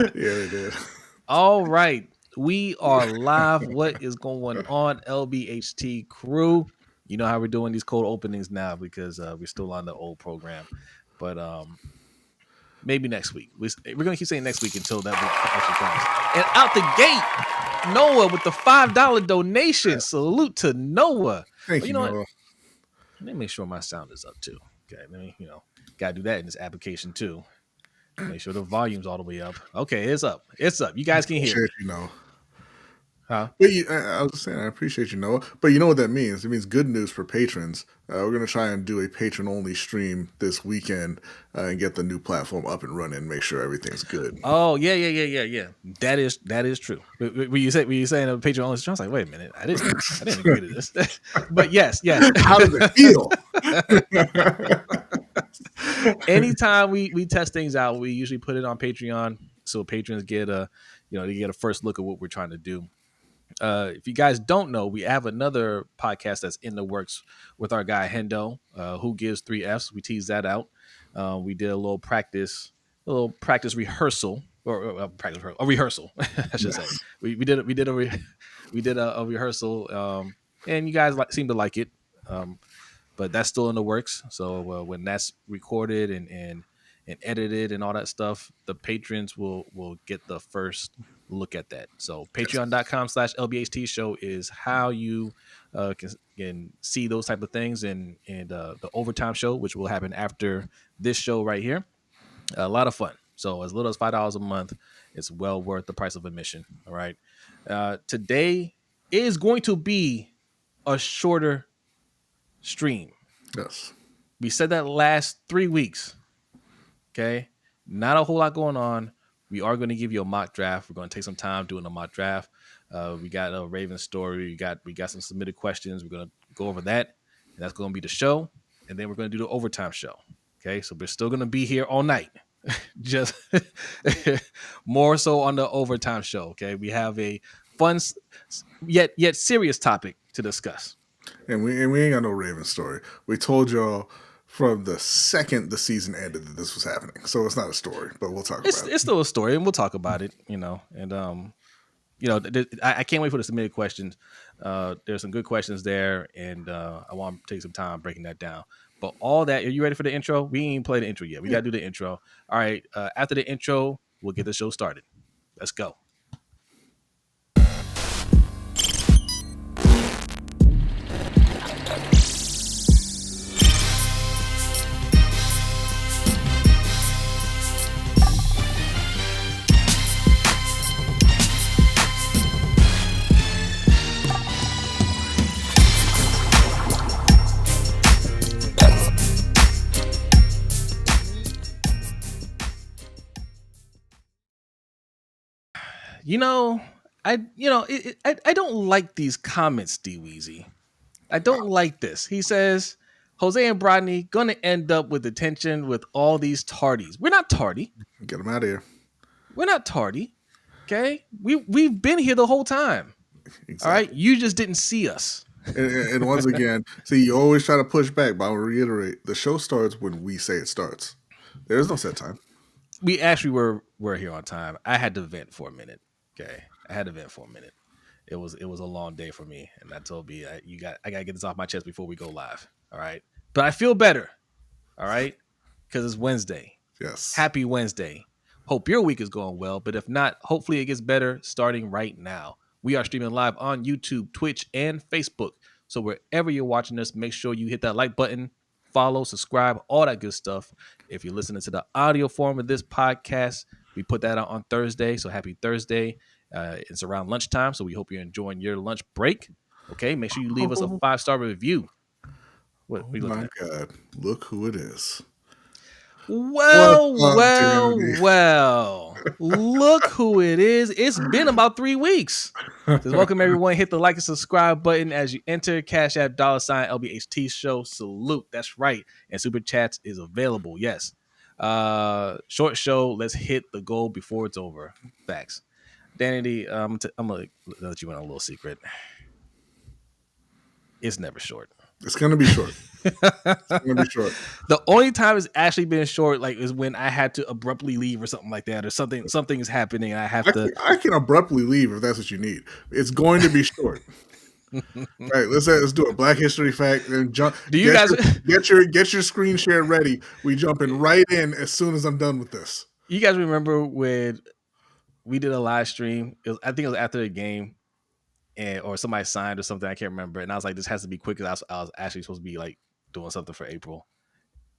Yeah, they did. All right. We are live. What is going on, LBHT crew? You know how we're doing these cold openings now because we're still on the old program. But maybe next week. We're going to keep saying next week until that week actually comes. And out the gate, Noah with the $5 donation. Salute to Noah. Thank But you you, know what? Noah. Let me make sure my sound is up too. Okay. Let me, got to do that in this application too. Make sure the volume's all the way up. Okay, it's up. It's up. You guys can hear me. Appreciate you, Noah. Huh? But I was saying, I appreciate you, Noah. But you know what that means? It means good news for patrons. We're going to try and do a patron-only stream this weekend and get the new platform up and running. Make sure everything's good. Oh yeah. That is true. Were you saying a Patreon only? I was like, wait a minute, I didn't agree to this. But yes. How does it feel? Anytime we test things out, we usually put it on Patreon so patrons get they get a first look at what we're trying to do. If you guys don't know, we have another podcast that's in the works with our guy Hendo, who gives 3Fs. We teased that out. We did a little practice rehearsal, or a rehearsal, I should say. We did a rehearsal, and you guys seem to like it. But that's still in the works. So when that's recorded and edited and all that stuff, the patrons will get the first look at that. So patreon.com/LBHT Show is how you can see those type of things, and the overtime show, which will happen after this show right here. A lot of fun. So as little as $5 a month, it's well worth the price of admission. All right. Today is going to be a shorter stream. Yes. We said that last 3 weeks. Okay. Not a whole lot going on. We are going to give you a mock draft. We're going to take some time doing a mock draft. We got a Ravens story. We got some submitted questions. We're going to go over that. And that's going to be the show. And then we're going to do the overtime show. Okay. So we're still going to be here all night. Just more so on the overtime show. Okay. We have a fun yet serious topic to discuss. And we ain't got no Raven story. We told y'all from the second the season ended that this was happening. So it's not a story, but we'll talk about it. It's still a story, and we'll talk about it, and I can't wait for the submitted questions. There's some good questions there, and I want to take some time breaking that down. But all that, are you ready for the intro? We ain't played the intro yet. We got to do the intro. All right. After the intro, we'll get the show started. Let's go. I don't like these comments, D Weezy. I don't like this. He says Jose and Brodny gonna end up with detention with all these tardies. We're not tardy. Get them out of here. We're not tardy. Okay, we've been here the whole time. Exactly. All right, you just didn't see us. And once again, see, you always try to push back, but I'll reiterate: the show starts when we say it starts. There is no set time. We actually were here on time. I had to vent for a minute. Okay, I had to vent for a minute. It was a long day for me, and I told B, I gotta get this off my chest before we go live. All right, but I feel better. All right, because it's Wednesday. Yes. Happy Wednesday. Hope your week is going well, but if not, hopefully it gets better starting right now. We are streaming live on YouTube, Twitch, and Facebook. So wherever you're watching us, make sure you hit that like button, follow, subscribe, all that good stuff. If you're listening to the audio form of this podcast, we put that out on Thursday. So happy Thursday. It's around lunchtime, so we hope you're enjoying your lunch break. Okay, make sure you leave us a 5-star review. What are you looking at? God, look who it is. Well. Look who it is. It's been about 3 weeks. So welcome everyone. Hit the like and subscribe button as you enter. Cash App $ LBHT Show. Salute. That's right. And Super Chats is available. Yes. Short show. Let's hit the goal before it's over. Facts. Danny, I'm going to let you in on a little secret. It's never short. It's gonna be short. It's gonna be short. The only time it's actually been short, like, is when I had to abruptly leave or something like that, or something is happening and I have to. I can abruptly leave if that's what you need. It's going to be short. Right, let's do a Black History fact and jump. Do you guys Get your screen share ready? We jumping right in as soon as I'm done with this. you guys remember when we did a live stream? I think it was after the game, or somebody signed or something. I can't remember. And I was like, this has to be quick because I was actually supposed to be like doing something for April.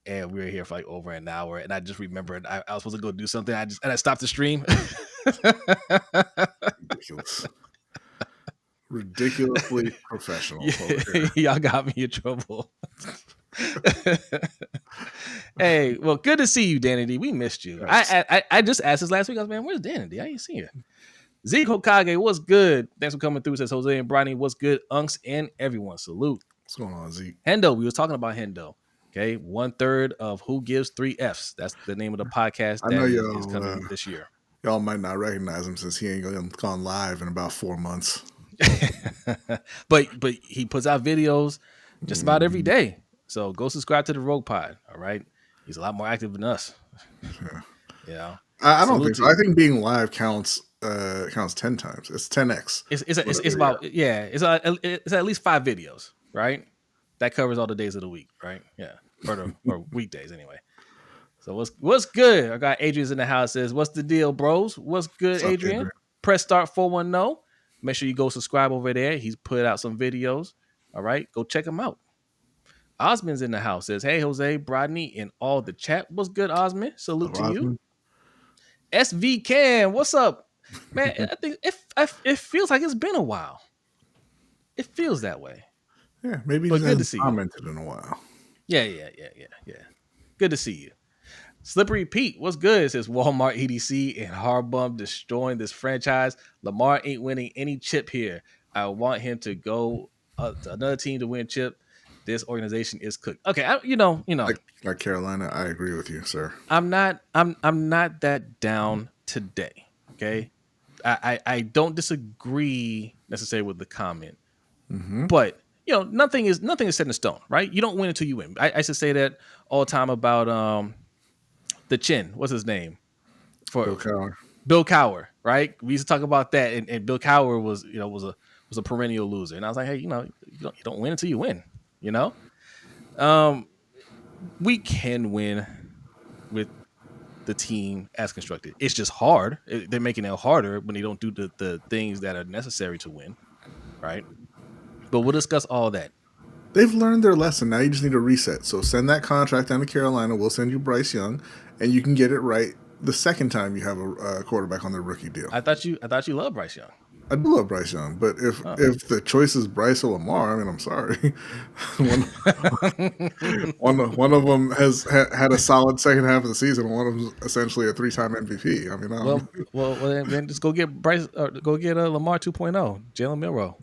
And we were here for like over an hour. And I just remembered I was supposed to go do something. I stopped the stream. Ridiculous. Ridiculously professional. Y'all got me in trouble. Hey, well, good to see you, Danity. We missed you. I just asked this last week. I was, man, where's Danity? I ain't seen you. Zeke Hokage, what's good? Thanks for coming through. Says Jose and Brodny, what's good? Unks and everyone, salute. What's going on, Zeke? Hendo, we was talking about Hendo. Okay, 1/3 of Who Gives 3 Fs. That's the name of the podcast that is coming this year. Y'all might not recognize him since he ain't gone live in about 4 months. but he puts out videos just about every day. So go subscribe to the Rogue Pod. All right, he's a lot more active than us. Yeah, I don't think so. I think being live counts 10 times. It's 10x. It's about it's at least 5 videos, right? That covers all the days of the week, right? Yeah, or weekdays anyway. So what's good? I got Adrian's in the house. Says, what's the deal, bros? What's good, Adrian? Press start 410. Make sure you go subscribe over there. He's put out some videos. All right, go check him out. Osmond's in the house. Says, hey, Jose, Brodny, and all the chat. What's good, Osmond? Salute to you. SV Cam, what's up? Man, I think it feels like it's been a while. It feels that way. Yeah, maybe but good to see commented in a while. Yeah. Good to see you. Slippery Pete, what's good? It says Walmart EDC and Harbaugh destroying this franchise. Lamar ain't winning any chip here. I want him to go to another team to win chip. This organization is cooked. Okay, you know. Like Carolina, I agree with you, sir. I'm not that down today. Okay, I don't disagree necessarily with the comment, but nothing is set in stone, right? You don't win until you win. I used to say that all the time about the chin. What's his name? Bill Cowher, right? We used to talk about that, and Bill Cowher was a perennial loser, and I was like, hey, you don't win until you win. We can win with the team as constructed. It's just hard. They're making it harder when they don't do the things that are necessary to win, right? But we'll discuss all that. They've learned their lesson. Now you just need a reset. So send that contract down to Carolina. We'll send you Bryce Young, and you can get it right the second time you have a quarterback on their rookie deal. I thought you loved Bryce Young. I do love Bryce Young, but if the choice is Bryce or Lamar, I mean, I'm sorry. one of them has had a solid second half of the season. One of them essentially a 3-time MVP. I mean, well, then just go get Bryce. Go get Lamar 2.0, Jalen Milroe.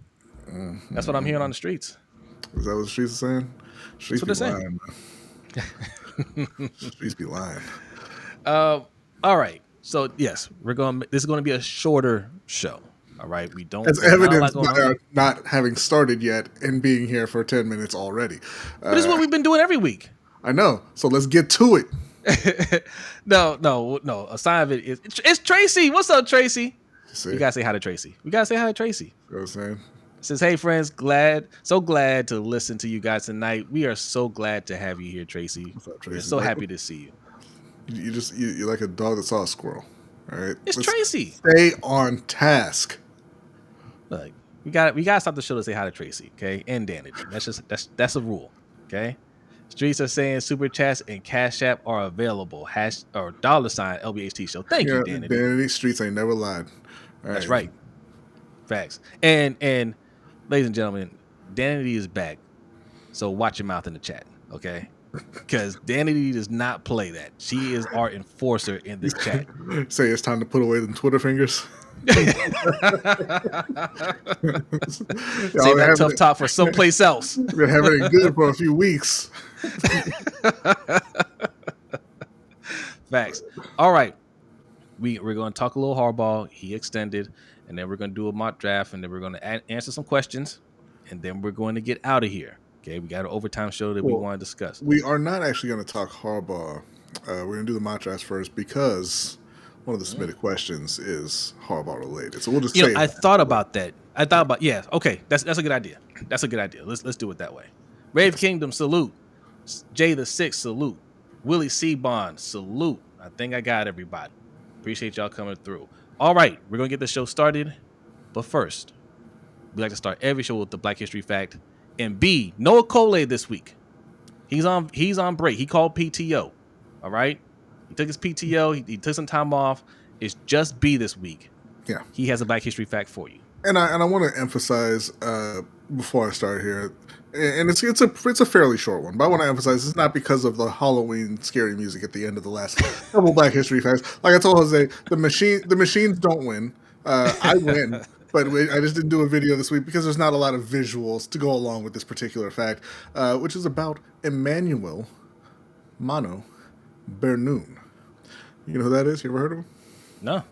Mm-hmm. That's what I'm hearing on the streets. Is that what the streets are saying? Streets be lying. Streets be lying. All right. So yes, this is going to be a shorter show. All right, we don't. As evidenced by not having started yet and being here for 10 minutes already. But this is what we've been doing every week. I know. So let's get to it. No. A sign of it is it's Tracy. What's up, Tracy? You gotta say hi to Tracy. You know what I'm saying? It says, hey friends, so glad to listen to you guys tonight. We are so glad to have you here, Tracy. What's up, Tracy? We're so happy to see you. You're like a dog that saw a squirrel. All right. Let's Tracy. Stay on task. Look, we gotta stop the show to say hi to Tracy, okay? And Danity. That's a rule. Okay? Streets are saying super chats and Cash App are available. # or $ LBHT Show. Thank you, Danity. Danity, streets ain't never lied. That's right. Facts. And ladies and gentlemen, Danity is back. So watch your mouth in the chat, okay? Because Danity does not play that. She is our enforcer in the chat. Say it's time to put away them Twitter fingers. Save that tough talk for someplace else. We've been having it good for a few weeks. Facts. All right. We're going to talk a little Harbaugh. He extended. And then we're going to do a mock draft. And then we're going to answer some questions. And then we're going to get out of here. Okay, we got an overtime show that we Well, want to discuss. we are not actually going to talk Harbaugh. We're going to do the mock draft first because one of the submitted questions is Harbaugh related. So we'll just say I thought about that. Okay, that's a good idea. That's a good idea. Let's do it that way. Rave Kingdom, salute. Jay the Sixth, salute. Willie Seabond, salute. I think I got everybody. Appreciate y'all coming through. All right, we're gonna get the show started, but first, we like to start every show with the Black History Fact. And B, Noah Cole this week. He's on break. He called PTO. All right, he took his PTO. He took some time off. It's just B this week. Yeah, he has a Black History Fact for you. And I want to emphasize before I start here, and it's a fairly short one, but I want to emphasize it's not because of the Halloween scary music at the end of the last couple Black History Facts. Like I told Jose, the machines don't win. I win, but I just didn't do a video this week because there's not a lot of visuals to go along with this particular fact, which is about Emmanuel Mano Bernoun. You know who that is? You ever heard of him? No.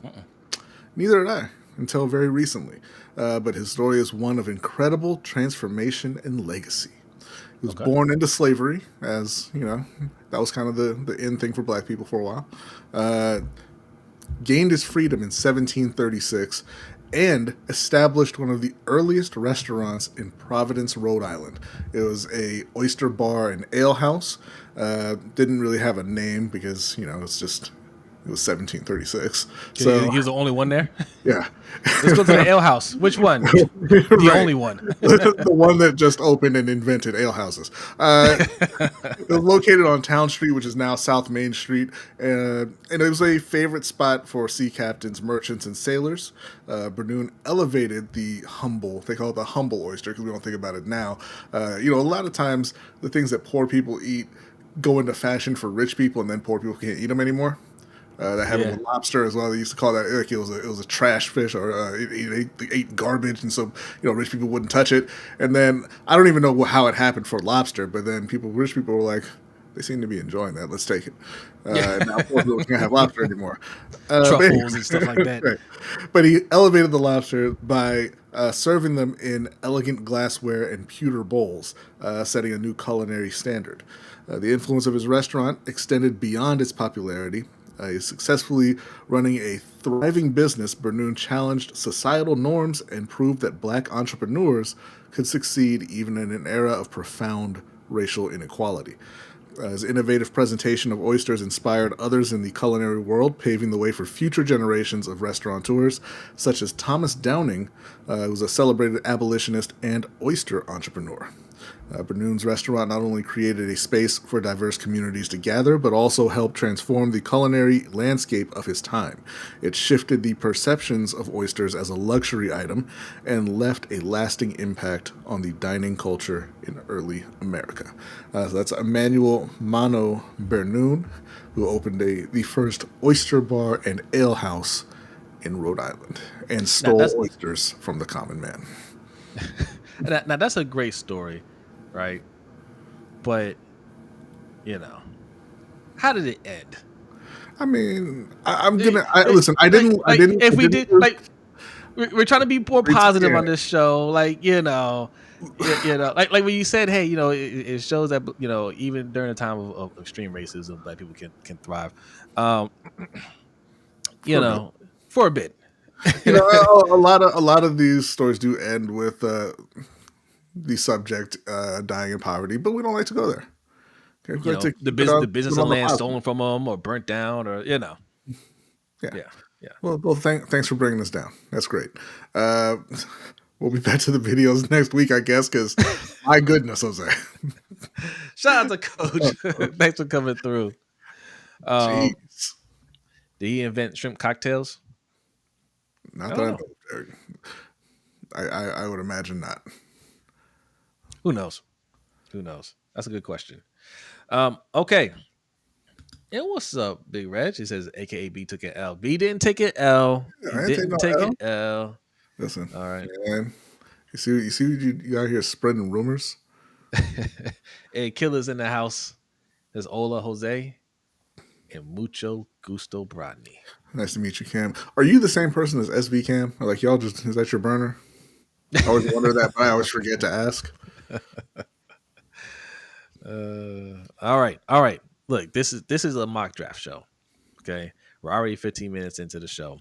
Neither did I until very recently. But his story is one of incredible transformation and legacy. He was born into slavery, as you know, that was kind of the in thing for black people for a while. Gained his freedom in 1736 and established one of the earliest restaurants in Providence, Rhode Island. It was a oyster bar and ale house. Didn't really have a name because, you know, it was 1736. So he was the only one there. Yeah. Let's go to the ale house. Which one? The only one. The one that just opened and invented ale houses. It was located on Town Street, which is now South Main Street, and it was a favorite spot for sea captains, merchants, and sailors. Bernoun elevated the humble, they call it the humble oyster because we don't think about it now. You know, a lot of times the things that poor people eat go into fashion for rich people, and then poor people can't eat them anymore. That happened with lobster as well. They used to call that like it was a trash fish, or it ate garbage, and so you know rich people wouldn't touch it. And then I don't even know how it happened for lobster, but then rich people were like, they seem to be enjoying that. Let's take it. And now poor people can't have lobster anymore. Truffles and stuff like that. Right. But he elevated the lobster by serving them in elegant glassware and pewter bowls, setting a new culinary standard. The influence of his restaurant extended beyond its popularity. He's successfully running a thriving business. Bernoun challenged societal norms and proved that black entrepreneurs could succeed even in an era of profound racial inequality. His innovative presentation of oysters inspired others in the culinary world, paving the way for future generations of restaurateurs, such as Thomas Downing, who was a celebrated abolitionist and oyster entrepreneur. Bernoun's restaurant not only created a space for diverse communities to gather, but also helped transform the culinary landscape of his time. It shifted the perceptions of oysters as a luxury item and left a lasting impact on the dining culture in early America. So that's Emmanuel Mano Bernoun, who opened the first oyster bar and ale house in Rhode Island and stole oysters from the common man. Now that's a great story. Right, but you know, how did it end? I mean, listen. I didn't. If we did, like, we're trying to be more positive on this show. Like, you know, like when you said, hey, you know, it shows that you know even during a time of extreme racism, black people can thrive. You know, for a bit. You know, a lot of these stories do end with the subject dying in poverty, but we don't like to go there. Okay, you know, the business of land stolen from them or burnt down, or you know. Yeah. Well, thanks for bringing us down. That's great. We'll be back to the videos next week, I guess, because my goodness, Jose. Shout out to Coach. Thanks for coming through. Did he invent shrimp cocktails? Not that I would imagine not. Who knows? That's a good question. Okay. And what's up, Big Reg? He says, AKA B took an L. B didn't take an L. He didn't take an L. Listen, all right, man. You see you out here spreading rumors. Hey, killers in the house. There's Ola Jose and Mucho Gusto Brodny. Nice to meet you, Cam. Are you the same person as SV Cam? Or like y'all is that your burner? I always wonder that, but I always forget to ask. All right. Look, this is a mock draft show. Okay, we're already 15 minutes into the show.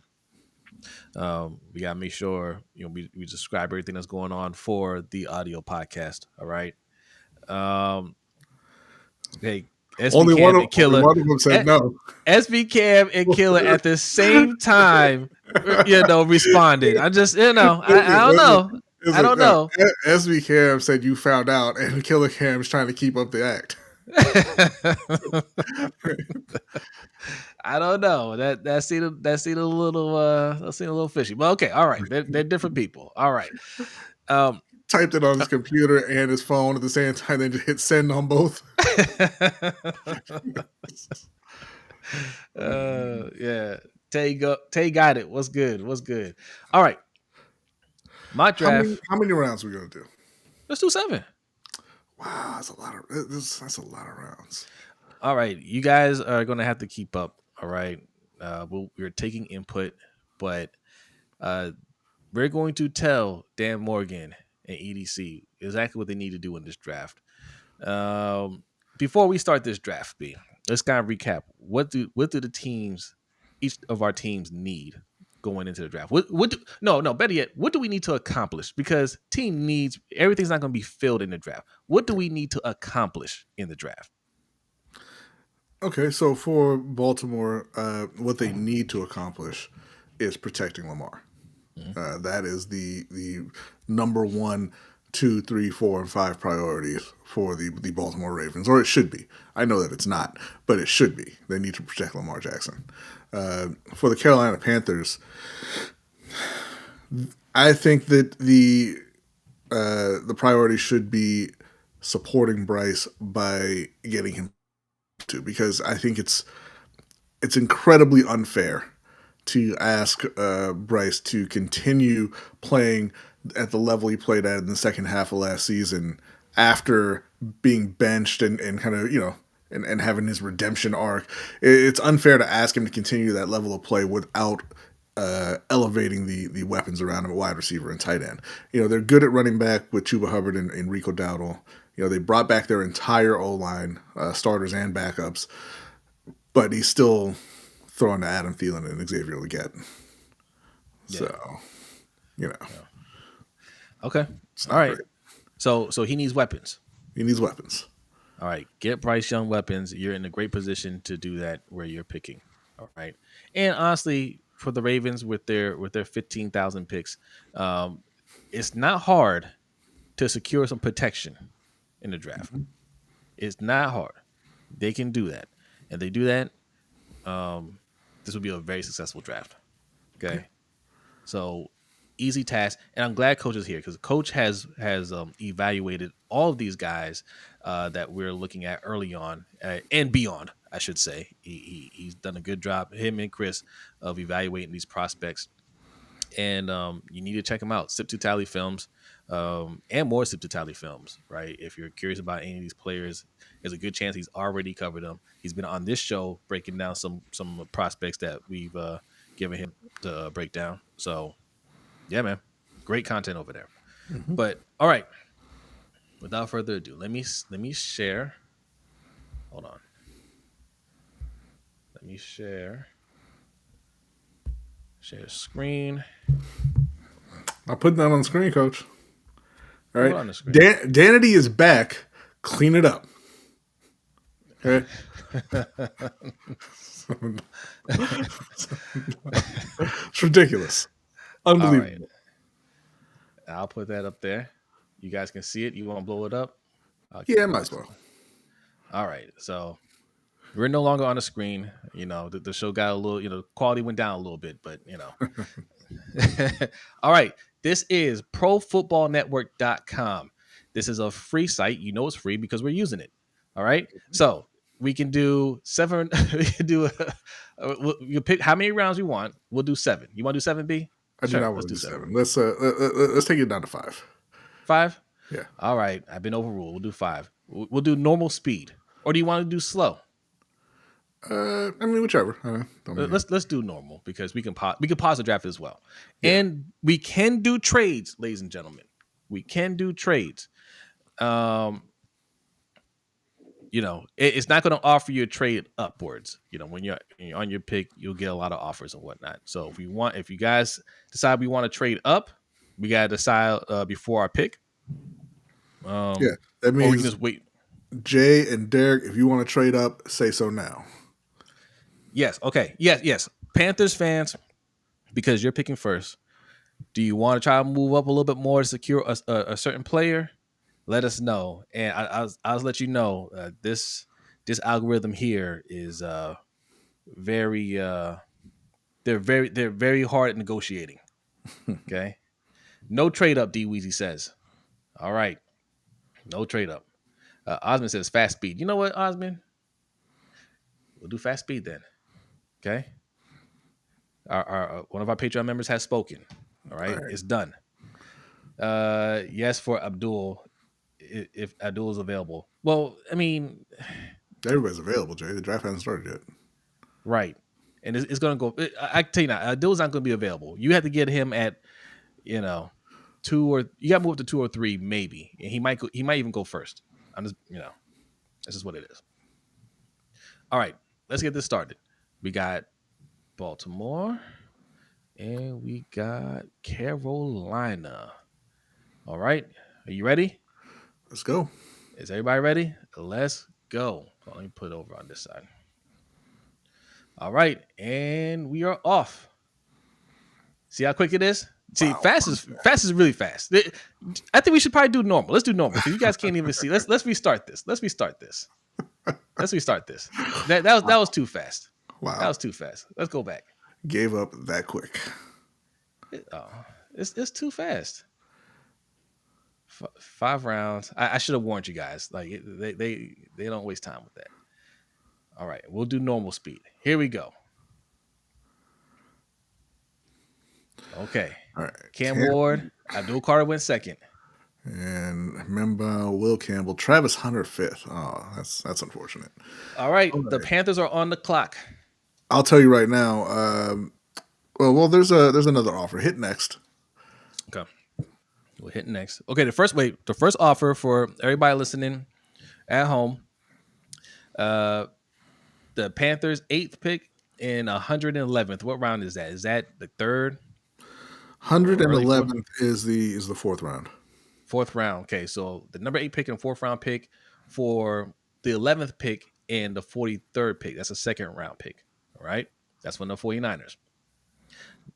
We gotta make sure we describe everything that's going on for the audio podcast. All right. Hey, SB Cam and Only Killer. one of them said no. SB Cam and Killer at the same time, responded. I just, I don't know. I don't know. SB Cam said you found out, and Killer Cam's trying to keep up the act. I don't know. That seemed a little fishy. But okay, all right. They're different people. All right. Typed it on his computer and his phone at the same time, then just hit send on both. Yeah. Tay got it. What's good? All right. My draft. How many rounds are we gonna do? Let's do 7. Wow, that's a lot of rounds. All right, you guys are gonna have to keep up. All right, we're taking input, but we're going to tell Dan Morgan and EDC exactly what they need to do in this draft. Before we start this draft, B, let's kind of recap. What do the teams, each of our teams, need going into the draft? Better yet, what do we need to accomplish? Because team needs, everything's not going to be filled in the draft. What do we need to accomplish in the draft? Okay, so for Baltimore, what they need to accomplish is protecting Lamar. Mm-hmm. That is the number 1, 2, 3, 4, and 5 priorities for the Baltimore Ravens, or it should be. I know that it's not, but it should be. They need to protect Lamar Jackson. For the Carolina Panthers, I think that the priority should be supporting Bryce by getting him to, because I think it's incredibly unfair to ask Bryce to continue playing at the level he played at in the second half of last season after being benched and kind of, and having his redemption arc. It's unfair to ask him to continue that level of play without elevating the weapons around him at wide receiver and tight end. They're good at running back with Chuba Hubbard and Rico Dowdle. They brought back their entire O-line, starters and backups, but he's still throwing to Adam Thielen and Xavier Legette. Yeah. So, Yeah. Okay. All right. Great. So he needs weapons. He needs weapons. All right. Get Bryce Young weapons. You're in a great position to do that where you're picking. All right. And honestly, for the Ravens with their 15,000 picks, it's not hard to secure some protection in the draft. Mm-hmm. It's not hard. They can do that. And they do that, this will be a very successful draft. Okay. So easy task. And I'm glad Coach is here, because Coach has evaluated all of these guys that we're looking at early on and beyond, I should say. He's done a good job, him and Chris, of evaluating these prospects. And you need to check them out. Sip to Tally Films, and more Sip to Tally Films, right? If you're curious about any of these players, there's a good chance he's already covered them. He's been on this show breaking down some prospects that we've given him to break down. So, yeah, man, great content over there. Mm-hmm. But all right, without further ado, let me share. Hold on. Let me share screen. I'll put that on the screen, Coach. All right. Danity is back. Clean it up. Okay. It's ridiculous. Unbelievable. Right. I'll put that up there. You guys can see it. You want to blow it up? Yeah, might as well. All right. So we're no longer on the screen. The show got a little, quality went down a little bit, but, All right. This is ProFootballNetwork.com. This is a free site. It's free because we're using it. All right. So we can do 7. We can do you pick how many rounds we want. We'll do 7. You want to do 7, B? I do not want to do 7. Let's take it down to 5. 5? Yeah. All right. I've been overruled. We'll do 5. We'll do normal speed. Or do you want to do slow? Whichever. Let's do normal, because we can pause the draft as well. Yeah. And we can do trades, ladies and gentlemen. We can do trades. it's not going to offer you a trade upwards. When you're on your pick, you'll get a lot of offers and whatnot. So if you guys decide we want to trade up, we got to decide before our pick. Yeah, that Or we means can just wait. Jay and Derek, if you want to trade up, say so now. Yes. Okay. Yes. Panthers fans, because you're picking first, do you want to try to move up a little bit more to secure a certain player? Let us know, and I'll let you know. This algorithm here is very they're very hard at negotiating. Okay, no trade up. D Weezy says, "All right, no trade up." Osmond says fast speed. You know what, Osmond? We'll do fast speed then. Okay. Our one of our Patreon members has spoken. All right. It's done. Yes, for Abdul, if Abdul is available. Well, I mean, everybody's available, Jay. The draft hasn't started yet. Right. And it's going to go. I tell you now, Abdul's not going to be available. You have to get him at, 2 or you got to move to 2 or 3 maybe, and he might even go first. I'm just this is what it is. All right, let's get this started. We got Baltimore, and we got Carolina. All right, are you ready? Let's go. Is everybody ready? Let's go. Let me put it over on this side. All right, and we are off. See how quick it is? See, wow. Fast is really fast. I think we should probably do normal. Let's do normal because you guys can't even see. Let's restart this. Let's restart this. That was too fast. Wow, that was too fast. Let's go back. Gave up that quick. It's too fast. 5 rounds. I should have warned you guys. Like they don't waste time with that. All right, we'll do normal speed. Here we go. Okay. All right. Cam Ward, Abdul Carter went second. And remember Will Campbell, Travis Hunter 5th. Oh, that's unfortunate. All right. The Panthers are on the clock. I'll tell you right now. Well, there's another offer. Hit next. Okay. We'll hit next. Okay, the first offer for everybody listening at home. The Panthers 8th pick and 111th. What round is that? Is that the third? 111th is the 4th round. 4th round. Okay, so the number 8 pick and 4th round pick for the 11th pick and the 43rd pick. That's a 2nd round pick. All right, that's from the 49ers.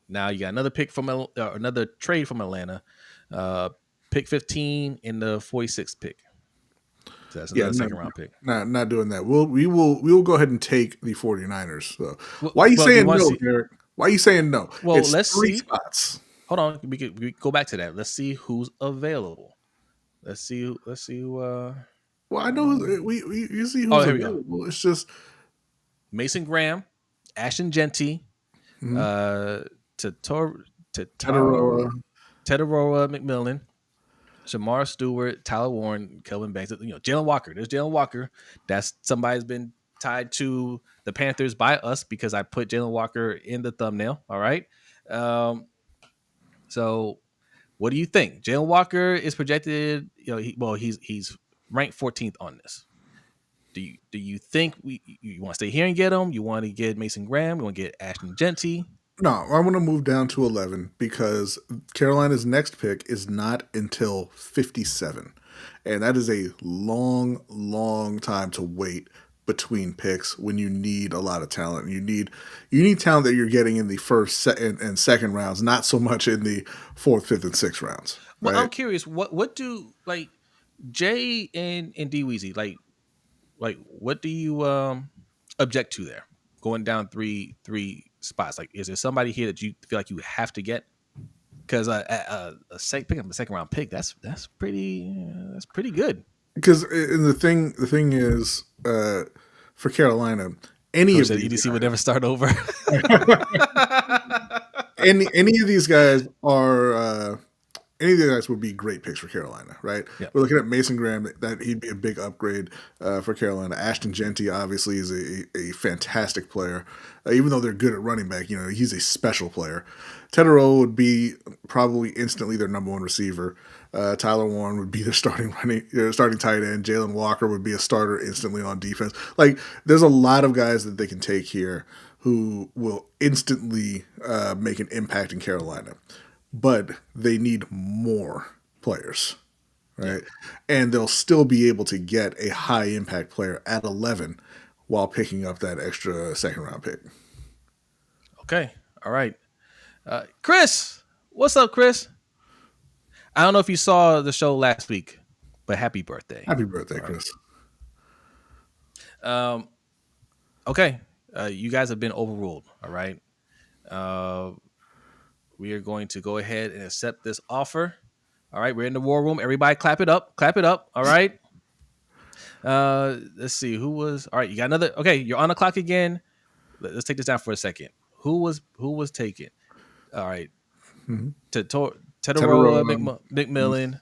Now you got another pick from another trade from Atlanta. Pick 15 in the 46th pick. So that's another 2nd round pick. Not doing that. We will go ahead and take the 49ers. So why are you saying no, Derek? Why are you saying no? Well, let's 3 see. spots. Hold on. We go back to that. Let's see who's available. Let's see who. Well, I know you see who's available. It's just Mason Graham, Ashton Genty, Teteroa McMillan, Shamar Stewart, Tyler Warren, Kelvin Banks. Jalen Walker. There's Jalen Walker. That's somebody's been tied to the Panthers by us because I put Jalen Walker in the thumbnail. All right. So what do you think? Jalen Walker is projected. He's ranked 14th on this. Do you think you want to stay here and get him? You want to get Mason Graham? You want to get Ashton Genty? No, I want to move down to 11 because Carolina's next pick is not until 57. And that is a long, long time to wait between picks when you need a lot of talent. You need talent that you're getting in the first and second rounds, not so much in the 4th, 5th, and 6th rounds. Right? Well, I'm curious, what do like Jay and D Weezy like what do you object to there? Going down three spots. Like, is there somebody here that you feel like you have to get? Because picking up a 2nd round pick, that's pretty good. Because the thing is, for Carolina, any of these EDC guys would never start over. any of these guys are any of the guys would be great picks for Carolina, right? Yeah. We're looking at Mason Graham, that he'd be a big upgrade for Carolina. Ashton Genty obviously is a fantastic player, even though they're good at running back. He's a special player. Teterow would be probably instantly their number one receiver. Tyler Warren would be their starting tight end. Jalen Walker would be a starter instantly on defense. Like, there's a lot of guys that they can take here who will instantly make an impact in Carolina. But they need more players, right? And they'll still be able to get a high impact player at 11 while picking up that extra second round pick. Okay. All right. Chris, what's up, Chris? I don't know if you saw the show last week, but happy birthday. Happy birthday, Chris. Okay. You guys have been overruled. All right. We are going to go ahead and accept this offer. All right. We're in the war room. Everybody clap it up. Clap it up. All right. Let's see. Who was. All right. You got another. Okay. You're on the clock again. Let's take this down for a second. Who was taken? All right. Mm-hmm. Teterow McMillan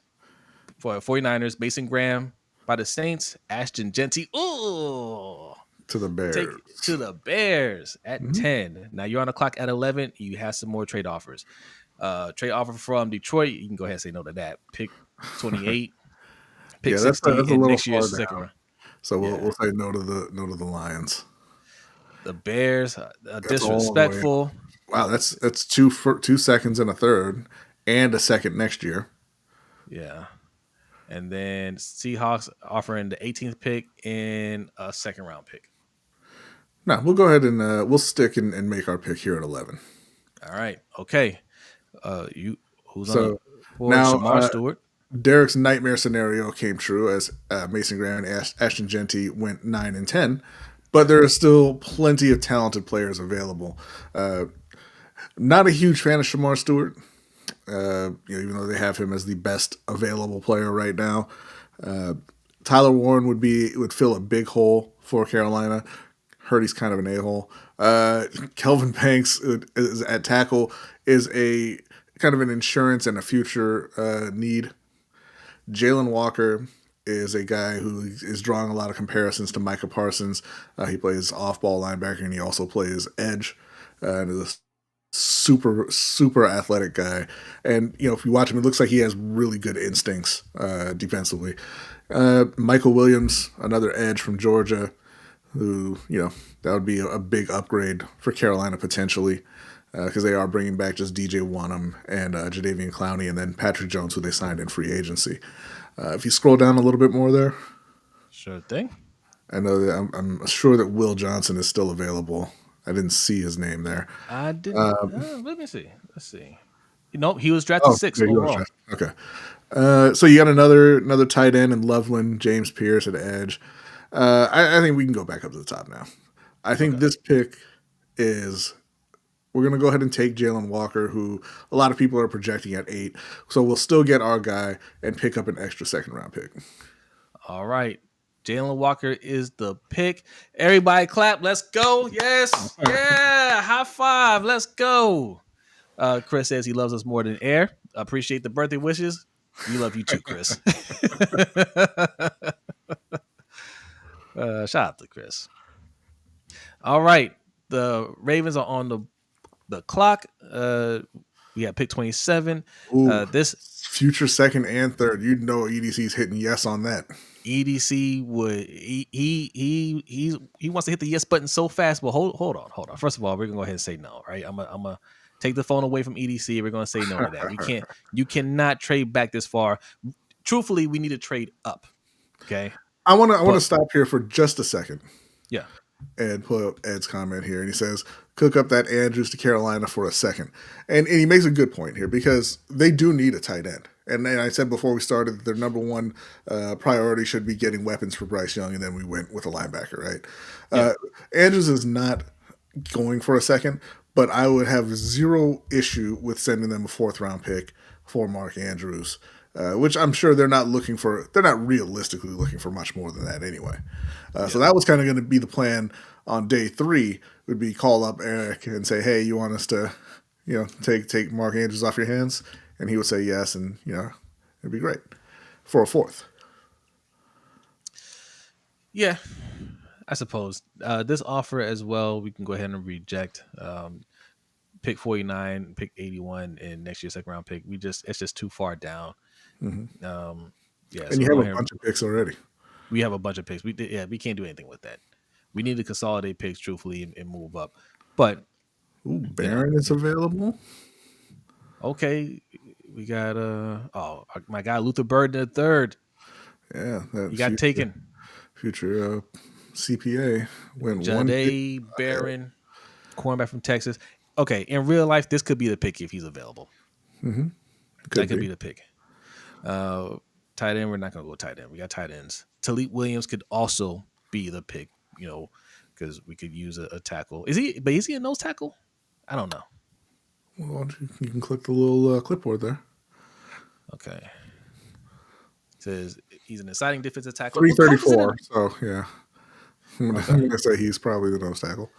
for 49ers. Mason Graham by the Saints. Ashton Genty. Ooh. To the Bears. Take it to the Bears at 10. Now you're on the clock at 11. You have some more trade offers. Trade offer from Detroit. You can go ahead and say no to that. Pick 28. Pick 60 in next year's second round. So we'll say no to the Lions. The Bears, disrespectful. Wow, that's two seconds and a third, and a second next year. Yeah. And then Seahawks offering the 18th pick and a second round pick. No, we'll go ahead and we'll stick and make our pick here at 11. All right. Okay. Who's so on now? Shamar Stewart. Derek's nightmare scenario came true as Mason Graham and Ashton Genty went 9 and 10, but there are still plenty of talented players available. Not a huge fan of Shamar Stewart, even though they have him as the best available player right now. Tyler Warren would fill a big hole for Carolina. Heard he's kind of an a-hole. Kelvin Banks is at tackle is a kind of an insurance and a future need. Jalen Walker is a guy who is drawing a lot of comparisons to Micah Parsons. He plays off-ball linebacker, and he also plays edge. And is a super, super athletic guy. And, if you watch him, it looks like he has really good instincts defensively. Michael Williams, another edge from Georgia, who, that would be a big upgrade for Carolina potentially, because they are bringing back just DJ Wanham and Jadeveon Clowney, and then Patrick Jones, who they signed in free agency. If you scroll down a little bit more there. Sure thing. I know that I'm sure that Will Johnson is still available. I didn't see his name there. I didn't. Let me see. Let's see. Nope, he was drafted 6th overall. Okay. So you got another tight end in Loveland, James Pierce at edge. I think we can go back up to the top now. I think this pick is we're going to go ahead and take Jalen Walker, who a lot of people are projecting at 8. So we'll still get our guy and pick up an extra second round pick. All right. Jalen Walker is the pick. Everybody clap. Let's go. Yes. Yeah. High five. Let's go. Chris says he loves us more than air. Appreciate the birthday wishes. We love you too, Chris. Shout out to Chris. All right. The Ravens are on the clock. We have pick 27. This future second and third. EDC's hitting yes on that. EDC would he wants to hit the yes button so fast. But hold on. First of all, we're gonna go ahead and say no, right? I'm gonna take the phone away from EDC. We're gonna say no to that. You cannot trade back this far. Truthfully, we need to trade up. Okay. I want to stop here for just a second. Yeah. And pull up Ed's comment here, and he says, "Cook up that Andrews to Carolina for a second." And he makes a good point here because they do need a tight end. And I said before we started that their number one priority should be getting weapons for Bryce Young, and then we went with a linebacker, right? Yeah. Andrews is not going for a second, but I would have zero issue with sending them a 4th round pick for Mark Andrews, which I'm sure they're not realistically looking for much more than that anyway. So that was kind of going to be the plan on day 3, would be call up Eric and say, hey, you want us to, take Mark Andrews off your hands? And he would say yes, and it'd be great for a fourth. Yeah, I suppose this offer as well we can go ahead and reject. Pick 49, pick 81, and next year's second round pick. It's just too far down. Mm-hmm. Yeah, And so you we'll have go a ahead. bunch of picks already. We have a bunch of picks. We can't do anything with that. We need to consolidate picks truthfully and move up. But Ooh, Baron is available. Okay, we got my guy Luther Bird the third. Yeah, that He got taken. future CPA went one pick Jade Barron, cornerback from Texas. Okay, in real life, this could be the pick if he's available. Mm-hmm. That could be the pick. Tight end, we're not going to go tight end. We got tight ends. Talib Williams could also be the pick, because we could use a tackle. Is he a nose tackle? I don't know. Well, you can click the little clipboard there. Okay. It says he's an exciting defensive tackle. 334. So, yeah. I'm going to say he's probably the nose tackle.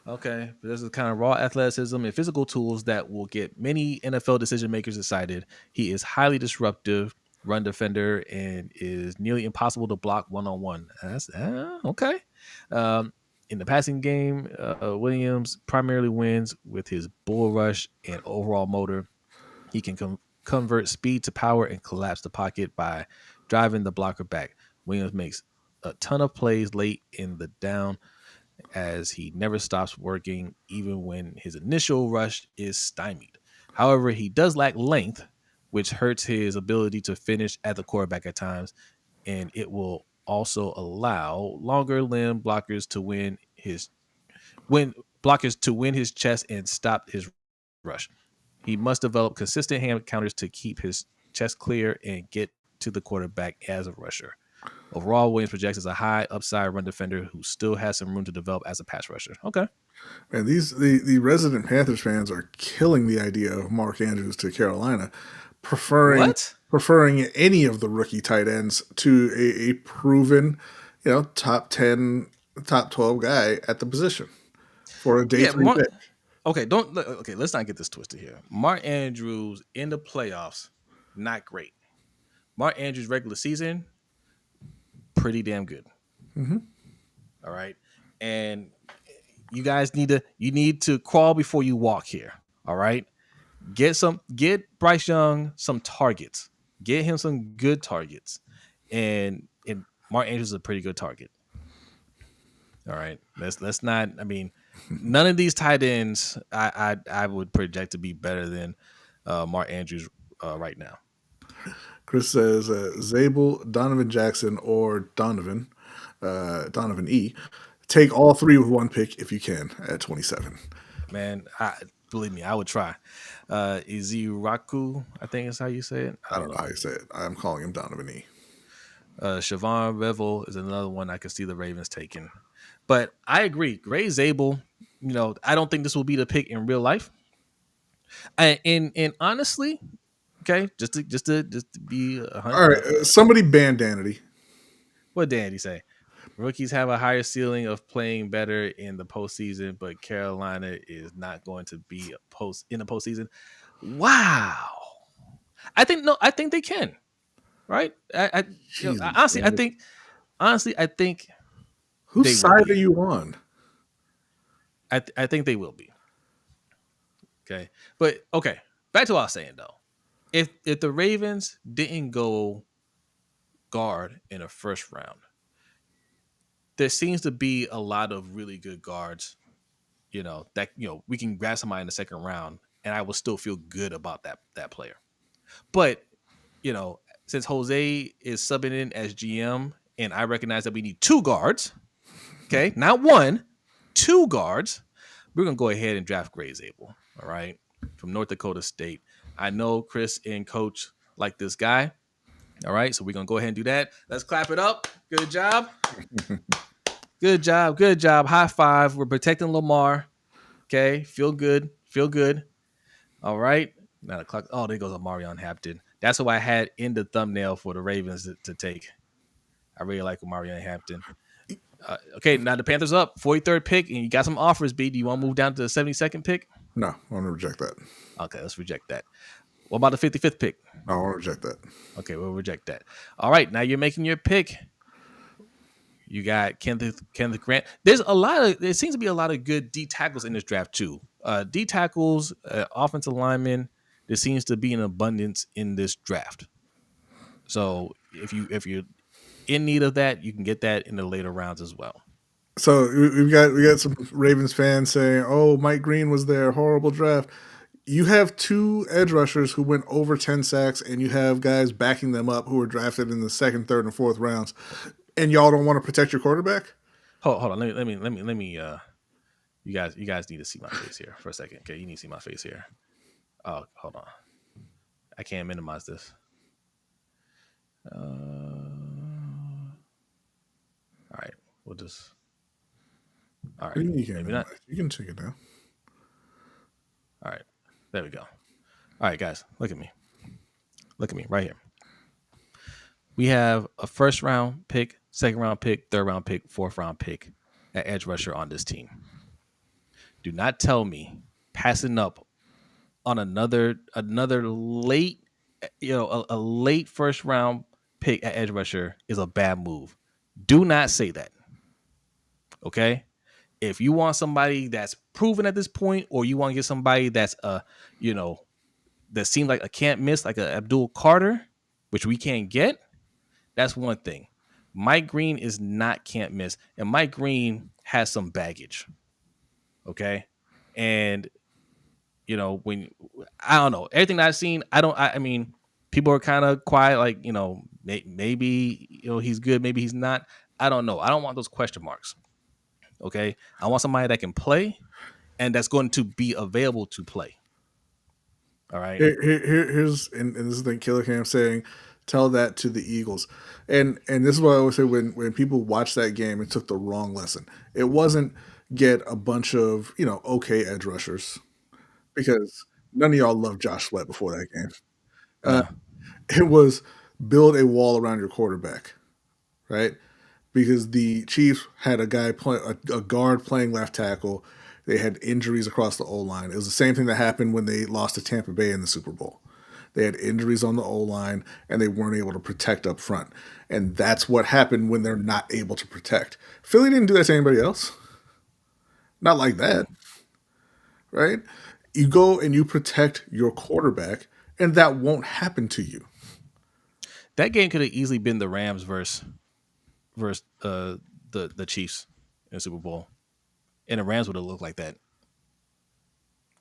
Okay, but this is kind of raw athleticism and physical tools that will get many NFL decision makers excited. He is highly disruptive, run defender, and is nearly impossible to block one-on-one. That's okay. In the passing game, Williams primarily wins with his bull rush and overall motor. He can convert speed to power and collapse the pocket by driving the blocker back. Williams makes a ton of plays late in the down, as he never stops working even when his initial rush is stymied. However, he does lack length, which hurts his ability to finish at the quarterback at times, and it will also allow longer limb blockers to win his chest and stop his rush. He must develop consistent hand counters to keep his chest clear and get to the quarterback as a rusher. Overall, Williams projects as a high upside run defender who still has some room to develop as a pass rusher. Okay. And the resident Panthers fans are killing the idea of Mark Andrews to Carolina, preferring any of the rookie tight ends to a proven, top 10, top 12 guy at the position for a day 3 pick. Okay, let's not get this twisted here. Mark Andrews in the playoffs, not great. Mark Andrews regular season, pretty damn good. Mm-hmm. All right. And you guys need to crawl before you walk here. All right. Get Bryce Young some targets. Get him some good targets. And Mark Andrews is a pretty good target. All right. Let's not, none of these tight ends I would project to be better than Mark Andrews right now. Chris says Zabel, Donovan Jackson, or Donovan E. Take all three with one pick if you can at 27. Man, believe me, I would try. Iziraku, I think is how you say it. I don't know how you say it. I'm calling him Donovan E. Siobhan Revel is another one I could see the Ravens taking. But I agree. Gray Zabel, I don't think this will be the pick in real life. And honestly, okay, just to be 100. All right, somebody ban Danity. What did Danity say? Rookies have a higher ceiling of playing better in the postseason, but Carolina is not going to be in the postseason. Wow. I think they can. Right? Honestly, I think. Whose side are you on? I think they will be. Okay. But okay. Back to what I was saying though. If the Ravens didn't go guard in a first round, there seems to be a lot of really good guards, that we can grab somebody in the second round and I will still feel good about that player. But, since Jose is subbing in as GM and I recognize that we need 2 guards, okay, not 1, 2 guards, we're going to go ahead and draft Gray Zabel, all right, from North Dakota State. I know Chris and Coach like this guy, all right, so we're going to go ahead and do that. Let's clap it up. Good job. Good job. High five. We're protecting Lamar. Okay, feel good. All right. Now the clock. Oh, there goes Omarion Hampton. That's who I had in the thumbnail for the Ravens to take. I really like Omarion Hampton. Okay, now the Panthers up 43rd pick, and you got some offers. B, do you want to move down to the 72nd pick? No, I want to reject that. Okay, let's reject that. What about the 55th pick? I won't reject that. Okay, we'll reject that. All right, now you're making your pick. You got Kenneth Grant. There seems to be a lot of good D tackles in this draft too. D tackles, offensive linemen. There seems to be an abundance in this draft. So if you're in need of that, you can get that in the later rounds as well. So we got some Ravens fans saying, "Oh, Mike Green was there, horrible draft." You have 2 edge rushers who went over 10 sacks, and you have guys backing them up who were drafted in the 2nd, 3rd, and 4th rounds, and y'all don't want to protect your quarterback? Hold on. Let me. You guys need to see my face here for a second. Okay, you need to see my face here. Oh, hold on. I can't minimize this. All right, we'll just. All right, You can take it down. All right, there we go. All right, guys, look at me. Look at me right here. We have a 1st round pick, 2nd round pick, 3rd round pick, 4th round pick at edge rusher on this team. Do not tell me passing up on another late, a late 1st round pick at edge rusher is a bad move. Do not say that. Okay? If you want somebody that's proven at this point, or you want to get somebody that's that seems like a can't miss, like a Abdul Carter, which we can't get, that's one thing. Mike Green is not can't miss, and Mike Green has some baggage. Okay, and when I don't know everything that I've seen, I mean, people are kind of quiet, like maybe he's good, maybe he's not. I don't know. I don't want those question marks. Okay, I want somebody that can play and that's going to be available to play. All right. Here's and this is the Killer Cam saying, tell that to the Eagles. And this is what I always say when people watch that game and took the wrong lesson. It wasn't get a bunch of, okay edge rushers, because none of y'all loved Josh Sweat before that game. No. It was build a wall around your quarterback, right? Because the Chiefs had a guard playing left tackle. They had injuries across the O-line. It was the same thing that happened when they lost to Tampa Bay in the Super Bowl. They had injuries on the O-line, and they weren't able to protect up front. And that's what happened when they're not able to protect. Philly didn't do that to anybody else. Not like that, right? You go and you protect your quarterback, and that won't happen to you. That game could have easily been the Rams versus the Chiefs in the Super Bowl, and the Rams would have looked like that,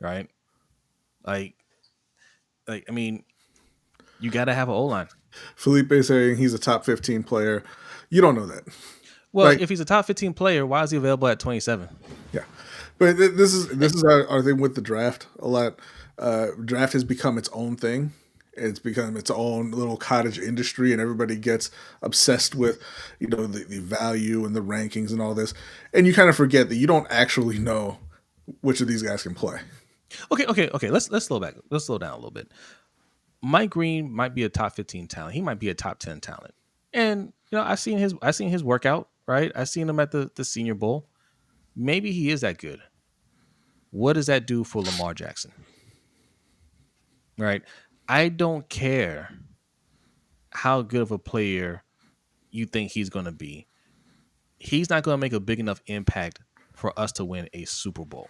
right? Like I mean, you got to have an O-line. Felipe saying he's a top 15 player. You don't know that. Well, if he's a top 15 player, why is he available at 27? Yeah, but this is our thing with the draft a lot. Draft has become its own thing. It's become its own little cottage industry, and everybody gets obsessed with, the value and the rankings and all this. And you kind of forget that you don't actually know which of these guys can play. Okay. Let's slow back. Let's slow down a little bit. Mike Green might be a top 15 talent. He might be a top 10 talent. And I've seen his workout, right? I've seen him at the Senior Bowl. Maybe he is that good. What does that do for Lamar Jackson? Right? I don't care how good of a player you think he's going to be. He's not going to make a big enough impact for us to win a Super Bowl,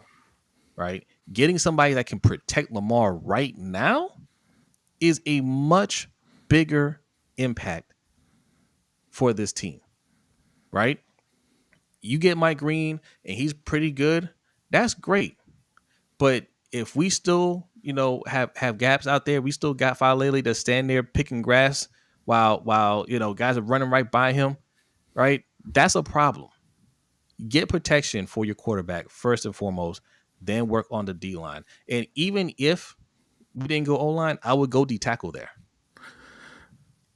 right? Getting somebody that can protect Lamar right now is a much bigger impact for this team, right? You get Mike Green and he's pretty good. That's great. But if we still, have gaps out there, we still got Falele to stand there picking grass while guys are running right by him, right? That's a problem. Get protection for your quarterback first and foremost, then work on the D line. And even if we didn't go O-line, I would go D tackle there.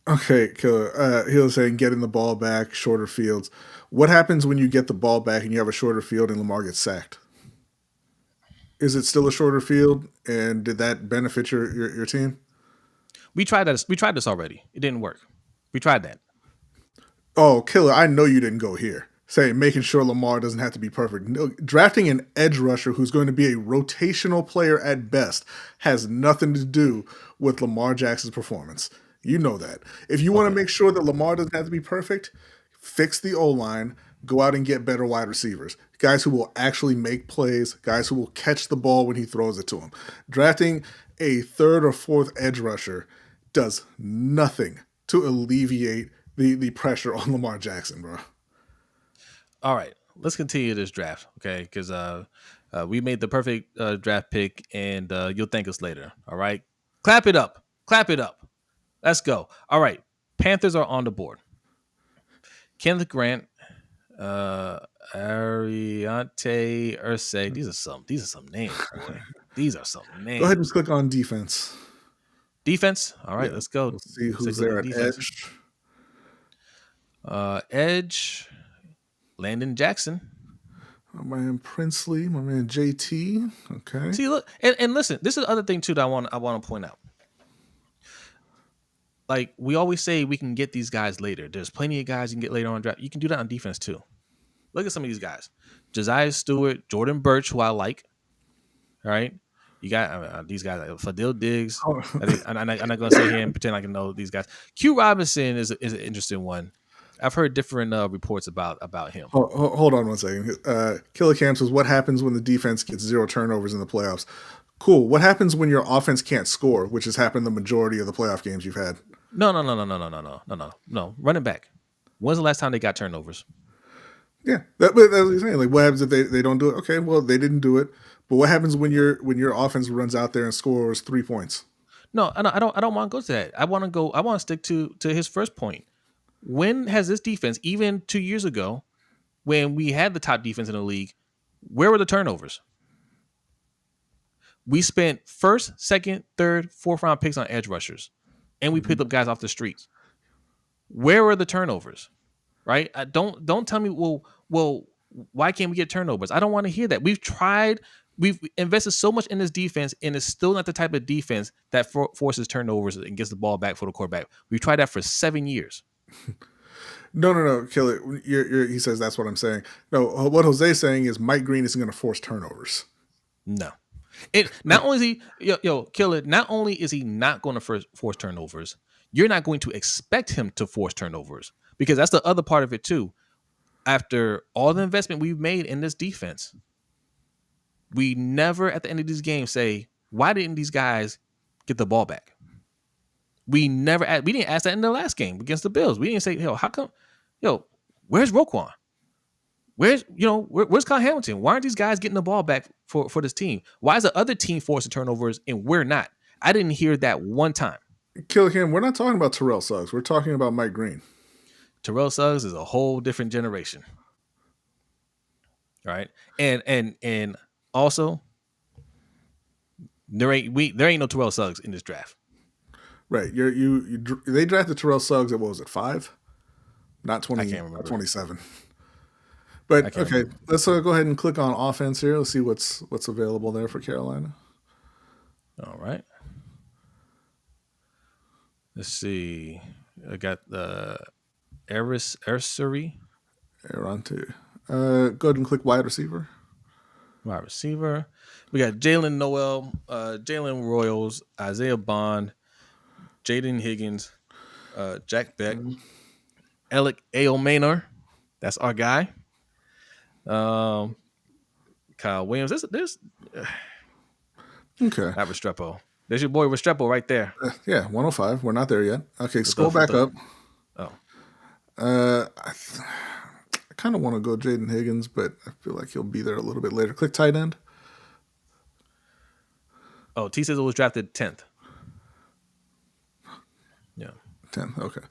Okay, Killer. He was saying getting the ball back, shorter fields. What happens when you get the ball back and you have a shorter field and Lamar gets sacked? Is it still a shorter field, and did that benefit your team? We tried that. We tried this already. It didn't work. We tried that. Oh, Killer, I know you didn't go here. say making sure Lamar doesn't have to be perfect. No, drafting an edge rusher who's going to be a rotational player at best has nothing to do with Lamar Jackson's performance. You know that. If you want to Okay. make sure that Lamar doesn't have to be perfect, fix the O line, go out and get better wide receivers, guys who will actually make plays, guys who will catch the ball when he throws it to them. Drafting a third or fourth edge rusher does nothing to alleviate the pressure on Lamar Jackson, bro. All right, let's continue this draft, okay? Because we made the perfect draft pick, and you'll thank us later. All right, clap it up, clap it up. Let's go. All right, Panthers are on the board. Kenneth Grant, Ariante Ursay. These are some names, boy. These are some Go ahead and names. click on defense. Defense. All right, Yeah, let's go. we'll see Let's take who's a look there at at defense. edge. Edge. Landon Jackson. My man Princely, my man JT. Okay. See, look, and listen. This is the other thing too that I want to point out. Like we always say, we can get these guys later. There's plenty of guys you can get later on draft. You can do that on defense too. Look at some of these guys: Josiah Stewart, Jordan Birch, who I like. All right, you got these guys: Fadil Diggs. Oh. I think I'm not going to sit here and pretend I can know these guys. Q Robinson is an interesting one. I've heard different reports about him. Hold on one second. Killer Cam says, "What happens when the defense gets 0 turnovers in the playoffs?" Cool. What happens when your offense can't score, which has happened the majority of the playoff games you've had? No. Run it back. When's the last time they got turnovers? Yeah, that's what I'm saying. Like, what happens if they don't do it? Okay, well, they didn't do it. But what happens when your offense runs out there and scores 3 points? No, I don't want to go to that. I want to stick to his first point. When has this defense, even 2 years ago, when we had the top defense in the league, where were the turnovers? We spent first, second, third, fourth round picks on edge rushers, and we picked up guys off the streets. Where were the turnovers? Right? Don't tell me, well, why can't we get turnovers? I don't want to hear that. We've invested so much in this defense, and it's still not the type of defense that forces turnovers and gets the ball back for the quarterback. We've tried that for 7 years. No, kill it. He says that's what I'm saying. No, what Jose's saying is Mike Green isn't going to force turnovers. No. It not only is he kill it. Not only is he not going to force turnovers, you're not going to expect him to force turnovers, because that's the other part of it too. After all the investment we've made in this defense, we never at the end of these games say, why didn't these guys get the ball back? We didn't ask that in the last game against the Bills. We didn't say, how come, where's Roquan? Where's Kyle Hamilton? Why aren't these guys getting the ball back for this team? Why is the other team forcing turnovers and we're not? I didn't hear that one time. Kill him. We're not talking about Terrell Suggs. We're talking about Mike Green. Terrell Suggs is a whole different generation. All right. And also, there ain't no Terrell Suggs in this draft. Right. They drafted Terrell Suggs at, what was it, 5? Not 20. I can't remember. Not 27. But okay, let's go ahead and click on offense here. Let's see what's available there for Carolina. All right. Let's see. I got the Arsery. Arante. Go ahead and click wide receiver. Wide receiver. We got Jalen Noel, Jalen Royals, Isaiah Bond, Jaden Higgins, Jack Beck, Alec Aomanor. That's our guy. Kyle Williams. There's Okay. not Restrepo. There's your boy Restrepo right there. Yeah, 105. We're not there yet. Okay, scroll back up. Oh. I kind of want to go Jaden Higgins, but I feel like he'll be there a little bit later. Click tight end. Oh, T says it was drafted 10th. Yeah. 10th. Okay.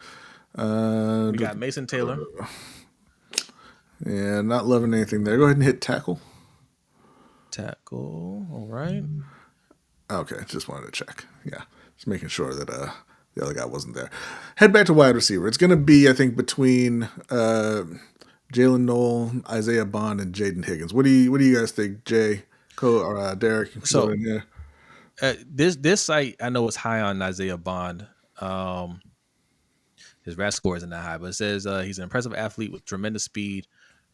We got Mason Taylor. Yeah, not loving anything there. Go ahead and hit tackle. Tackle. All right. Okay, just wanted to check. Yeah, just making sure that the other guy wasn't there. Head back to wide receiver. It's going to be, I think, between Jalen Noel, Isaiah Bond, and Jaden Higgins. What do you guys think, Jay, or Derek? So this site I know is high on Isaiah Bond. His RAS score isn't that high, but it says he's an impressive athlete with tremendous speed,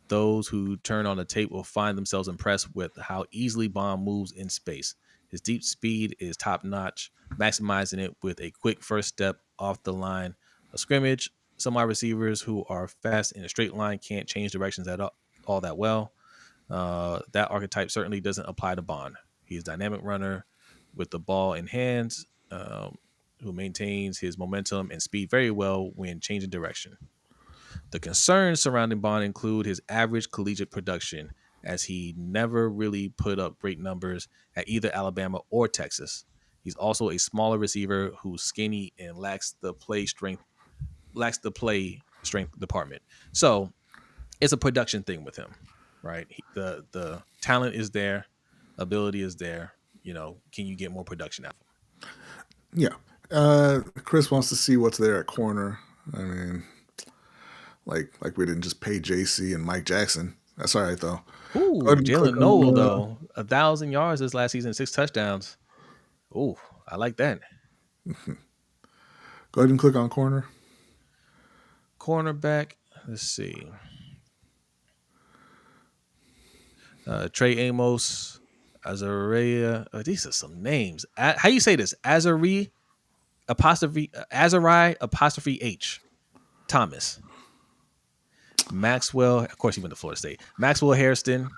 Those who turn on the tape will find themselves impressed with how easily Bond moves in space. His deep speed is top notch, maximizing it with a quick first step off the line of scrimmage. Some wide receivers who are fast in a straight line can't change directions at all that well. That archetype certainly doesn't apply to Bond. He's a dynamic runner with the ball in hands, who maintains his momentum and speed very well when changing direction. The concerns surrounding Bond include his average collegiate production, as he never really put up great numbers at either Alabama or Texas. He's also a smaller receiver who's skinny and lacks the play strength department. So it's a production thing with him, right? The talent is there, ability is there. Can you get more production out of him? Yeah. Chris wants to see what's there at corner. I mean, like we didn't just pay JC and Mike Jackson. That's all right though. Go Ooh, ahead and click Jalen Noel on. though, 1,000 yards this last season, 6 touchdowns. Ooh, I like that. Go ahead and click on corner. Cornerback. Let's see. Trey Amos, Azaria. These are some names. How you say this? Azari apostrophe H. Thomas. Maxwell. Of course, he went to Florida State. Maxwell Hairston.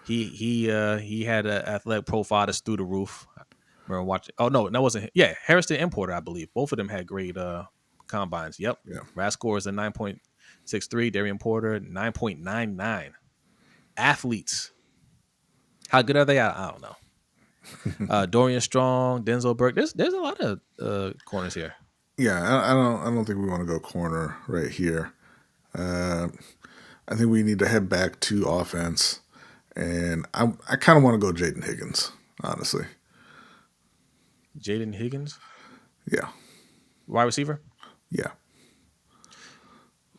He had an athletic profile that's through the roof. I remember watching. Oh no, that wasn't. Yeah, Hairston and Porter, I believe. Both of them had great combines. Yep. Yeah. RAS score is a 9.63. Darian Porter 9.99. Athletes. How good are they? I don't know. Dorian Strong, Denzel Burke. There's a lot of corners here. Yeah, I don't think we want to go corner right here. I think we need to head back to offense, and I kind of want to go Jaden Higgins, honestly. Jaden Higgins, Yeah, wide receiver. yeah,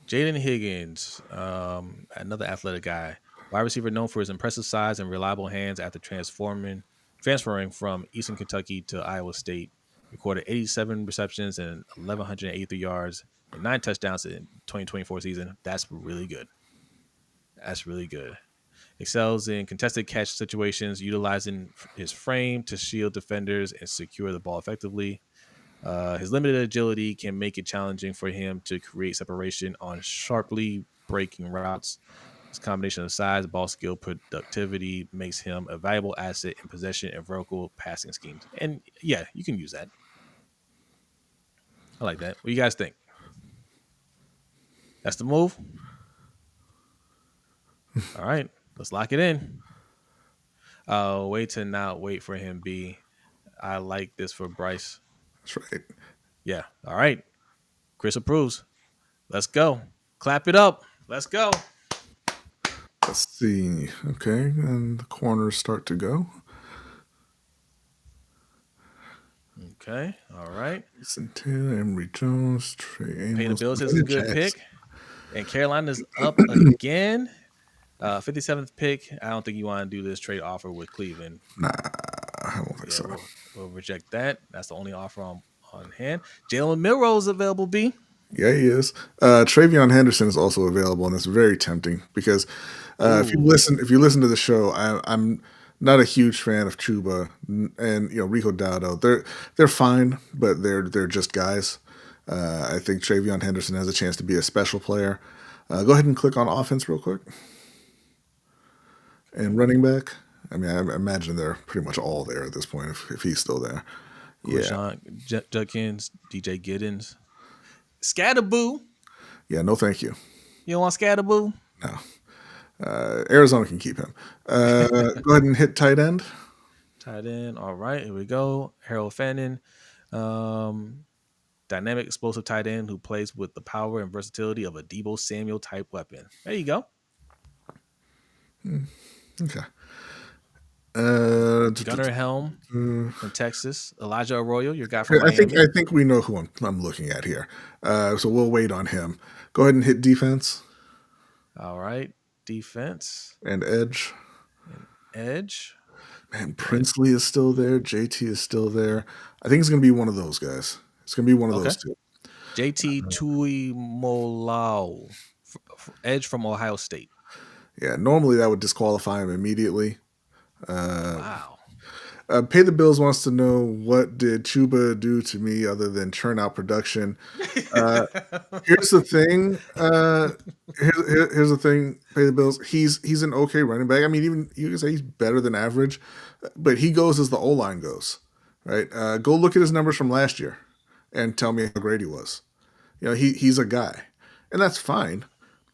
Jaden Higgins, another athletic guy, wide receiver known for his impressive size and reliable hands after transferring from Eastern Kentucky to Iowa State. Recorded 87 receptions and 1,183 yards and 9 touchdowns in 2024 season. That's really good. That's really good. Excels in contested catch situations, utilizing his frame to shield defenders and secure the ball effectively. His limited agility can make it challenging for him to create separation on sharply breaking routes. His combination of size, ball skill, productivity makes him a valuable asset in possession and vertical passing schemes. And yeah, you can use that. I like that. What do you guys think? That's the move. All right, let's lock it in. Wait to not wait for him, B. I like this for Bryce. that's right. Yeah. All right. Chris approves. Let's go. Clap it up. Let's go. Let's see. Okay, and the corners start to go. Okay. All right. Jason Taylor, Emory Jones, Trey Amos. Pay the bills is a good pick. And Carolina's up again. 57th pick. I don't think you want to do this trade offer with Cleveland. Nah, I don't think so. We'll reject that. That's the only offer on hand. Jalen Milroe is available, B. Yeah, he is. Travion Henderson is also available, and it's very tempting because if you listen to the show, I'm not a huge fan of Chuba and Rico Dowdle. They're fine, but they're just guys. I think Travion Henderson has a chance to be a special player. Go ahead and click on offense real quick. And running back. I mean, I imagine they're pretty much all there at this point if he's still there. Rashawn Judkins, DJ Giddens. Scatterboo. Yeah, no thank you. You don't want Scatterboo? No. Arizona can keep him. Go ahead and hit tight end. Tight end. All right, here we go. Harold Fannin. Dynamic, explosive tight end who plays with the power and versatility of a Deebo Samuel type weapon. There you go. Okay. Gunnar Helm from Texas. Elijah Arroyo, your guy from Miami. I think we know who I'm looking at here. So we'll wait on him. Go ahead and hit defense. All right. Defense. And edge. Man, Princely is still there. JT is still there. I think it's going to be one of those guys. It's going to be one of those two. JT Tuimoloau Edge from Ohio State. Yeah, normally that would disqualify him immediately. Wow. Pay the Bills wants to know, what did Chuba do to me other than churn out production? Here's the thing. Here's the thing. Pay the Bills. He's an okay running back. I mean, even you can say he's better than average, but he goes as the O line goes, right? Go look at his numbers from last year, and tell me how great he was. He's a guy, and that's fine.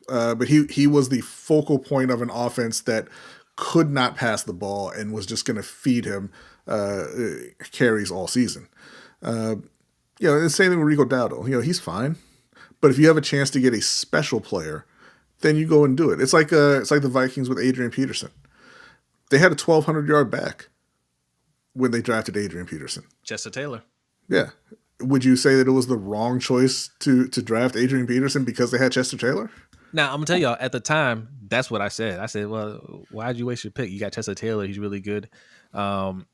But he was the focal point of an offense that could not pass the ball and was just going to feed him carries all season. And the same thing with Rico Dowdle. He's fine, but if you have a chance to get a special player, then you go and do it. It's like the Vikings with Adrian Peterson. They had a 1,200-yard back when they drafted Adrian Peterson. Chester Taylor. Yeah. Would you say that it was the wrong choice to draft Adrian Peterson because they had Chester Taylor? Now, I'm going to tell y'all, at the time, that's what I said. I said, well, why'd you waste your pick? You got Chester Taylor. He's really good. Had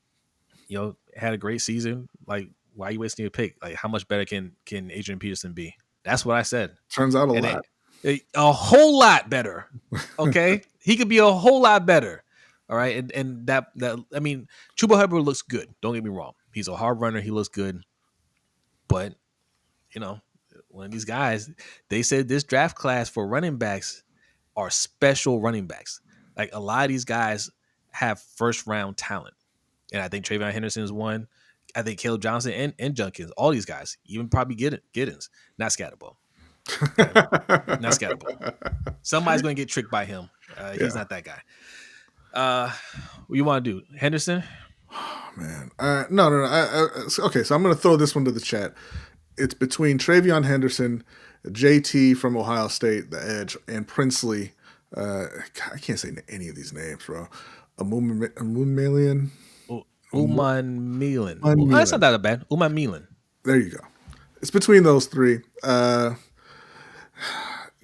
a great season. Like, why are you wasting your pick? Like, how much better can Adrian Peterson be? That's what I said. Turns out a lot. A whole lot better. Okay? He could be a whole lot better. All right? And that I mean, Chuba Hubbard looks good. Don't get me wrong. He's a hard runner. He looks good. But, one of these guys, they said this draft class for running backs are special running backs. Like, a lot of these guys have first round talent. And I think Travion Henderson is one. I think Caleb Johnson and Junkins, all these guys, even probably Giddens, not Scatterbo. Okay? Not Scatterbo. Somebody's going to get tricked by him. He's not that guy. What you want to do? Henderson? Oh, man. No. Okay, so I'm going to throw this one to the chat. It's between Travion Henderson, JT from Ohio State, the edge, and Princely. I can't say any of these names, bro. Uman Milan. That's not that bad. Uman Milan. There you go. It's between those three.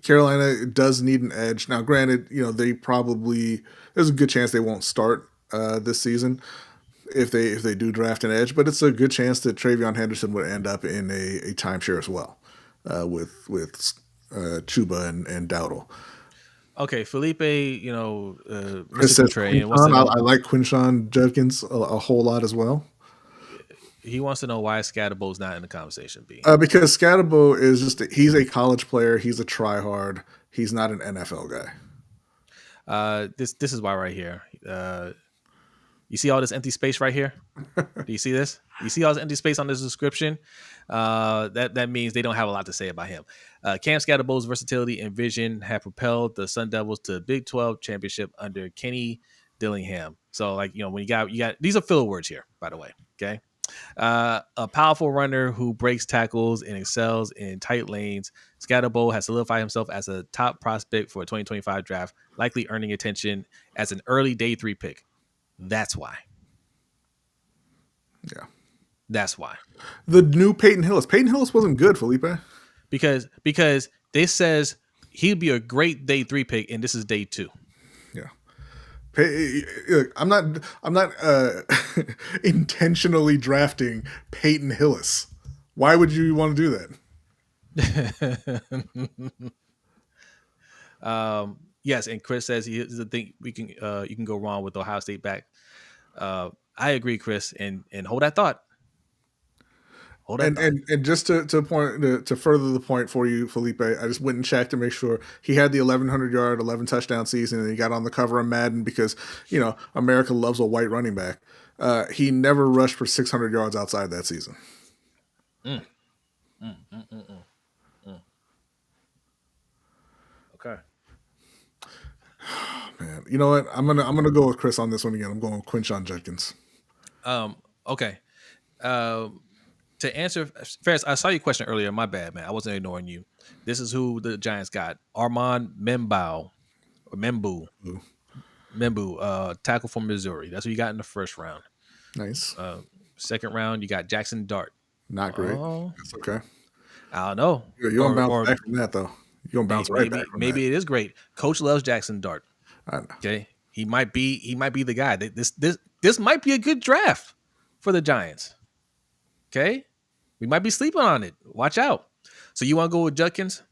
Carolina does need an edge. Now, granted, there's a good chance they won't start this season if they do draft an edge, but it's a good chance that Travion Henderson would end up in a timeshare as well with Chuba and Dowdle. Okay, Felipe, Chris says I like Quinshon Judkins a whole lot as well. He wants to know why Scatterbo's not in the conversation, B. Because Scatterbo is he's a college player. He's a try-hard. He's not an NFL guy. This is why right here. You see all this empty space right here? Do you see this? You see all this empty space on this description? That means they don't have a lot to say about him. Cam Scatterbo's versatility and vision have propelled the Sun Devils to the Big 12 championship under Kenny Dillingham. So, when you got these are filler words here, by the way. Okay. A powerful runner who breaks tackles and excels in tight lanes, Scatterbo has solidified himself as a top prospect for a 2025 draft, likely earning attention as an early day 3 pick. That's why. Yeah. That's why. The new Peyton Hillis. Peyton Hillis wasn't good, Felipe. Because this says he'd be a great day 3 pick, and this is day 2. Yeah. I'm not intentionally drafting Peyton Hillis. Why would you want to do that? Yes, and Chris says he is the thing you can go wrong with Ohio State back. I agree, Chris, and hold that thought. And just to further the point for you, Felipe, I just went and checked to make sure he had the 1,100-yard, 11 touchdown season, and he got on the cover of Madden because America loves a white running back. He never rushed for 600 yards outside that season. Okay. Man, you know what? I'm gonna go with Chris on this one again. I'm going with Quinshon Judkins. Okay. To answer, Ferris, I saw your question earlier. My bad, man. I wasn't ignoring you. This is who the Giants got: Armand Membu, tackle from Missouri. That's who you got in the first round. Nice. Second round, you got Jackson Dart. Not great. That's okay. I don't know. You're gonna bounce back from that, though. You're gonna bounce right back from maybe that. It is great. Coach loves Jackson Dart. I know. Okay, he might be the guy. This might be a good draft for the Giants. Okay, we might be sleeping on it. Watch out. So you want to go with Judkins?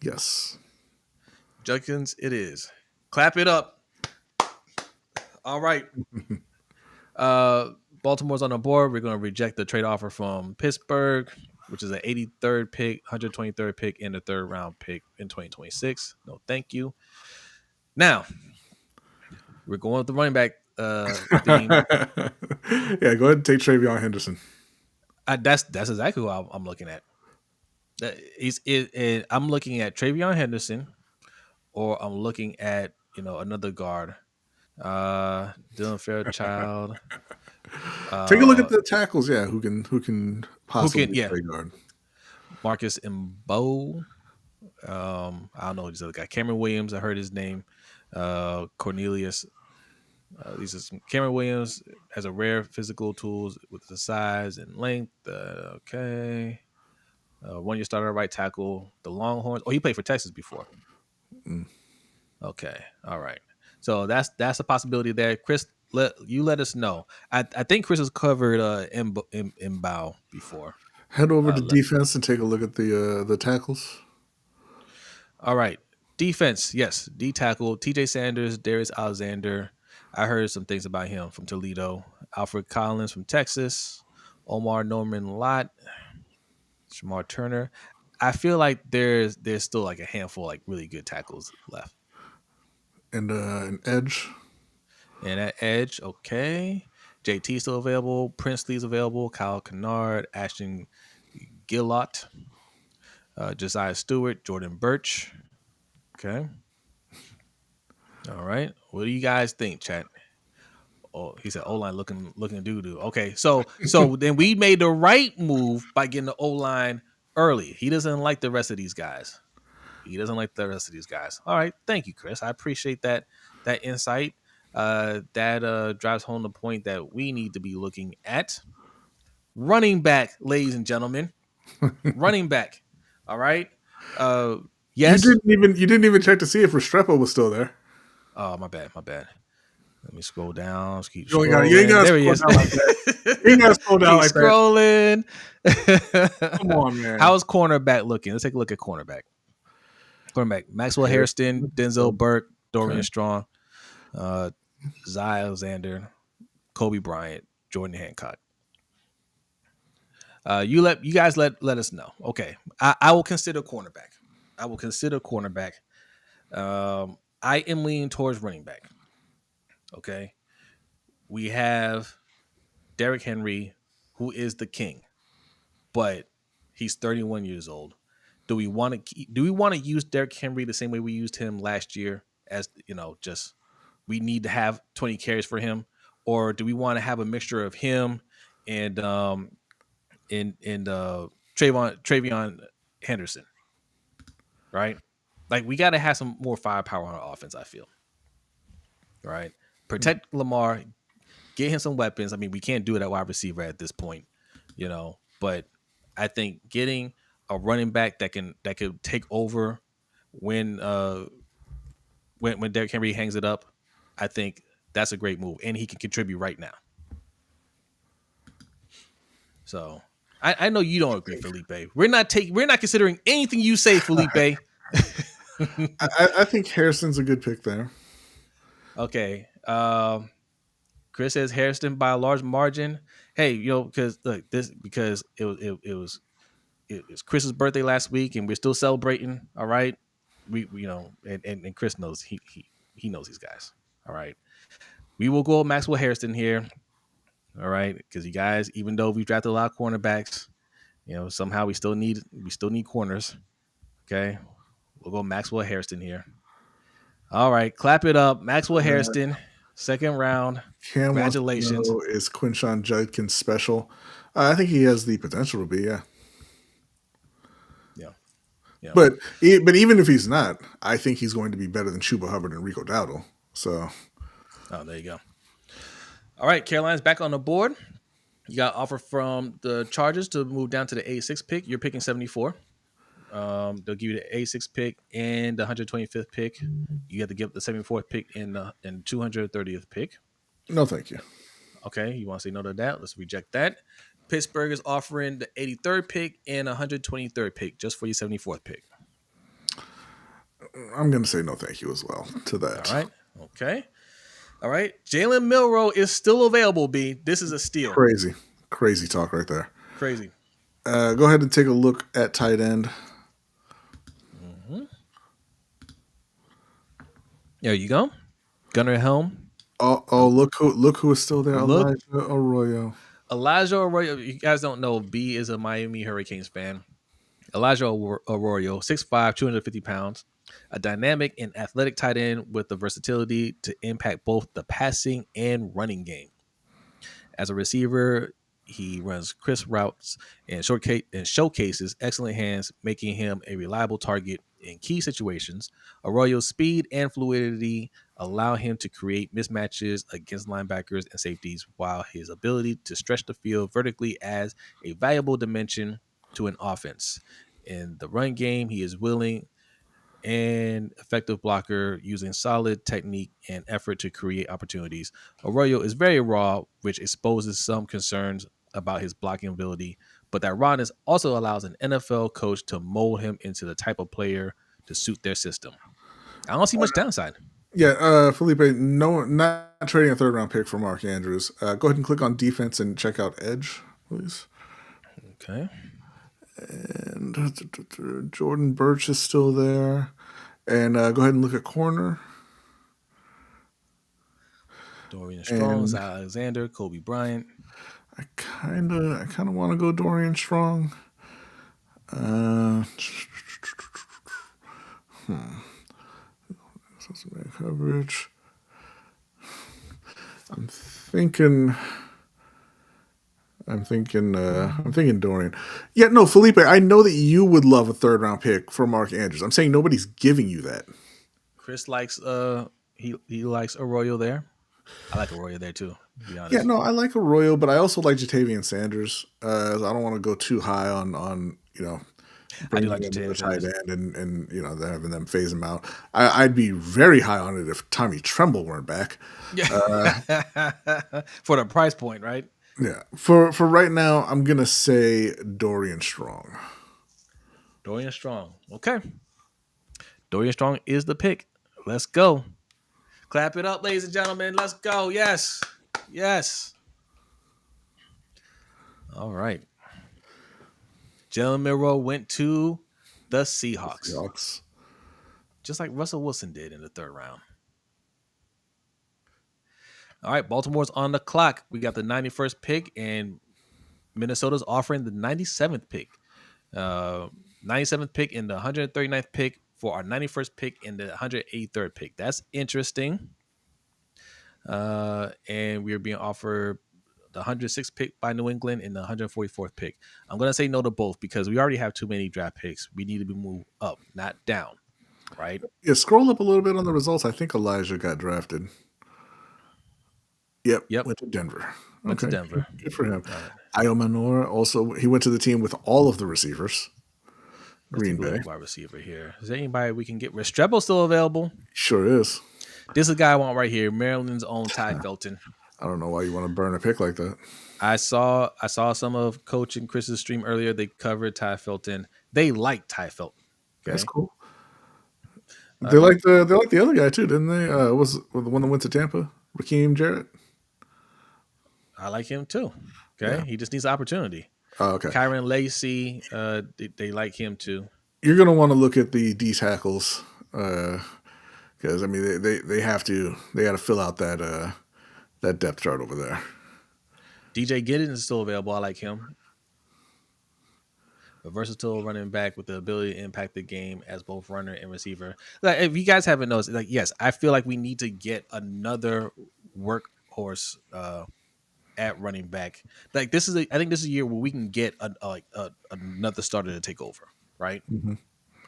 Yes. Judkins, it is. Clap it up. All right. Baltimore's on the board. We're going to reject the trade offer from Pittsburgh, which is an 83rd pick, 123rd pick, and a third round pick in 2026. No, thank you. Now, we're going with the running back theme. Yeah, go ahead and take Travion Henderson. That's exactly who I'm looking at. I'm looking at Travion Henderson, or I'm looking at another guard, Dylan Fairchild. Take a look at the tackles. Yeah, who can possibly play guard? Marcus Mbo. I don't know this other guy. Cameron Williams. I heard his name. Cornelius. These are some. Cameron Williams has a rare physical tools with the size and length. Okay. 1 year starter right tackle. The Longhorns. Oh, he played for Texas before. Okay. All right. So that's a possibility there. Chris, let us know. I think Chris has covered Mbow before. Head over to defense and take a look at the tackles. All right. Defense, yes. D tackle, TJ Sanders, Darius Alexander. I heard some things about him from Toledo. Alfred Collins from Texas. Omar Norman Lott. Shamar Turner. I feel like there's still like a handful like really good tackles left. And an edge. And at edge, okay. JT still available. Princely's available. Kyle Kennard, Ashton Gillott, Josiah Stewart, Jordan Birch. Okay. All right. What do you guys think, chat? Oh, he said O-line looking doo-doo. Okay. So then we made the right move by getting the O-line early. He doesn't like the rest of these guys. All right. Thank you, Chris. I appreciate that insight. That drives home the point that we need to be looking at running back, ladies and gentlemen. Running back. All right. Yes. You didn't even check to see if Restrepo was still there. Oh, my bad. Let me scroll down. Keep you scrolling. ain't gotta scroll down like that. You ain't gotta scroll down like scrolling. That. Come on, man. How's cornerback looking? Let's take a look at cornerback. Maxwell Hairston, Denzel Burke, Dorian Strong, Zai Alexander, Kobe Bryant, Jordan Hancock. You guys let us know. Okay. I will consider cornerback. I am leaning towards running back. Okay. We have Derrick Henry, who is the king, but he's 31 years old. Do we want to use Derrick Henry the same way we used him last year? As just we need to have 20 carries for him, or do we want to have a mixture of him and Travion Henderson? Right, like we got to have some more firepower on our offense. I feel. Right, protect Lamar, get him some weapons. I mean, we can't do it at wide receiver at this point, but I think getting a running back that could take over when Derrick Henry hangs it up, I think that's a great move, and he can contribute right now. So I know you don't agree, Felipe. We're not considering anything you say, Felipe. I think Harrison's a good pick there. Okay. Chris says Harrison by a large margin. Hey, because it was Chris's birthday last week, and we're still celebrating. All right, we and Chris knows he knows these guys. All right, we will go Maxwell Harrison here. All right, because you guys, even though we've drafted a lot of cornerbacks, somehow we still need corners. Okay, we'll go Maxwell Harrison here. All right, clap it up, Maxwell Harrison, second round. Cam Congratulations. Is Quinshon Judkins special? I think he has the potential to be. Yeah. But even if he's not, I think he's going to be better than Chuba Hubbard and Rico Dowdle. So. Oh, there you go. All right, Carolina's back on the board. You got offer from the Chargers to move down to the 86 pick. You're picking 74. They'll give you the 86 pick and the 125th pick. You have to give up the 74th pick and 230th pick. No, thank you. Okay, you want to say no to that? Let's reject that. Pittsburgh is offering the 83rd pick and 123rd pick just for your 74th pick. I'm going to say no thank you as well to that. All right. Okay. All right. Jalen Milroe is still available, B. This is a steal. Crazy talk right there. Crazy. Go ahead and take a look at tight end. Mm-hmm. There you go. Gunnar Helm. Oh, look who is still there. Look. Elijah Arroyo. Elijah Arroyo. You guys don't know, B is a Miami Hurricanes fan. Elijah Arroyo, 6'5", 250 pounds, a dynamic and athletic tight end with the versatility to impact both the passing and running game. As a receiver, he runs crisp routes and showcases excellent hands, making him a reliable target in key situations. Arroyo's speed and fluidity allow him to create mismatches against linebackers and safeties, while his ability to stretch the field vertically adds a valuable dimension to an offense. In the run game, he is willing and effective blocker using solid technique and effort to create opportunities. Arroyo is very raw, which exposes some concerns about his blocking ability, but that rawness also allows an NFL coach to mold him into the type of player to suit their system. I don't see much downside. Yeah, Felipe, no, not trading a 3rd-round pick for Mark Andrews. Go ahead and click on defense and check out edge, please. Okay. And Jordan Birch is still there. And go ahead and look at corner. Dorian Strong, Alexander, Kobe Bryant. I kind of want to go Dorian Strong. Coverage. I'm thinking Dorian. Yeah, no, Felipe, I know that you would love a 3rd-round pick for Mark Andrews. I'm saying nobody's giving you that. Chris likes he likes Arroyo there. I like Arroyo there too, to be honest. Yeah, no, I like Arroyo, but I also like Jatavian Sanders. I don't want to go too high on I do bringing like in Jatavian the tight Sanders. end and having them phase him out. I'd be very high on it if Tommy Tremble weren't back. Yeah. For the price point, right? Yeah. For right now, I'm gonna say Dorian Strong. Dorian Strong. Okay. Dorian Strong is the pick. Let's go. Clap it up, ladies and gentlemen. Let's go. Yes. Yes. All right. Jalen Milroe went to the Seahawks. Just like Russell Wilson did in the 3rd round. All right. Baltimore's on the clock. We got the 91st pick, and Minnesota's offering the 97th pick. 97th pick and the 139th pick for our 91st pick and the 183rd pick. That's interesting. And we're being offered the 106th pick by New England and the 144th pick. I'm going to say no to both because we already have too many draft picks. We need to be moved up, not down, right? Yeah, scroll up a little bit on the results. I think Elijah got drafted. Yep. Went to Denver. Went to Denver. Good for him. Io Manor also, he went to the team with all of the receivers. Green Bay. Wide receiver here. Is there anybody we can get? Restrepo still available? Sure is. This is a guy I want right here. Maryland's own Ty Felton. I don't know why you want to burn a pick like that. I saw some of Coach and Chris's stream earlier. They covered Ty Felton. They like Ty Felton. Okay? That's cool. They like the other guy too, didn't they? Was the one that went to Tampa, Raheem Jarrett. I like him too. Okay, He just needs opportunity. Oh, okay. Kyron Lacey, they like him too. You're gonna want to look at the D tackles because I mean they got to fill out that depth chart over there. DJ Giddens is still available. I like him. A versatile running back with the ability to impact the game as both runner and receiver. Like, if you guys haven't noticed, like, yes, I feel like we need to get another workhorse at running back. Like, I think this is a year where we can get another starter to take over, right? Mm-hmm.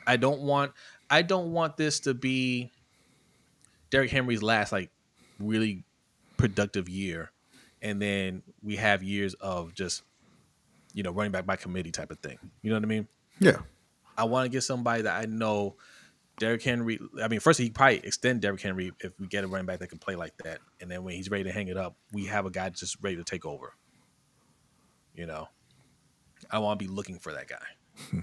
I don't want this to be Derrick Henry's last like really productive year, and then we have years of just running back by committee type of thing. You know what I mean? Yeah. I want to get somebody that I know. Derrick Henry. I mean, first he probably extend Derrick Henry if we get a running back that can play like that, and then when he's ready to hang it up, we have a guy just ready to take over. I want to be looking for that guy.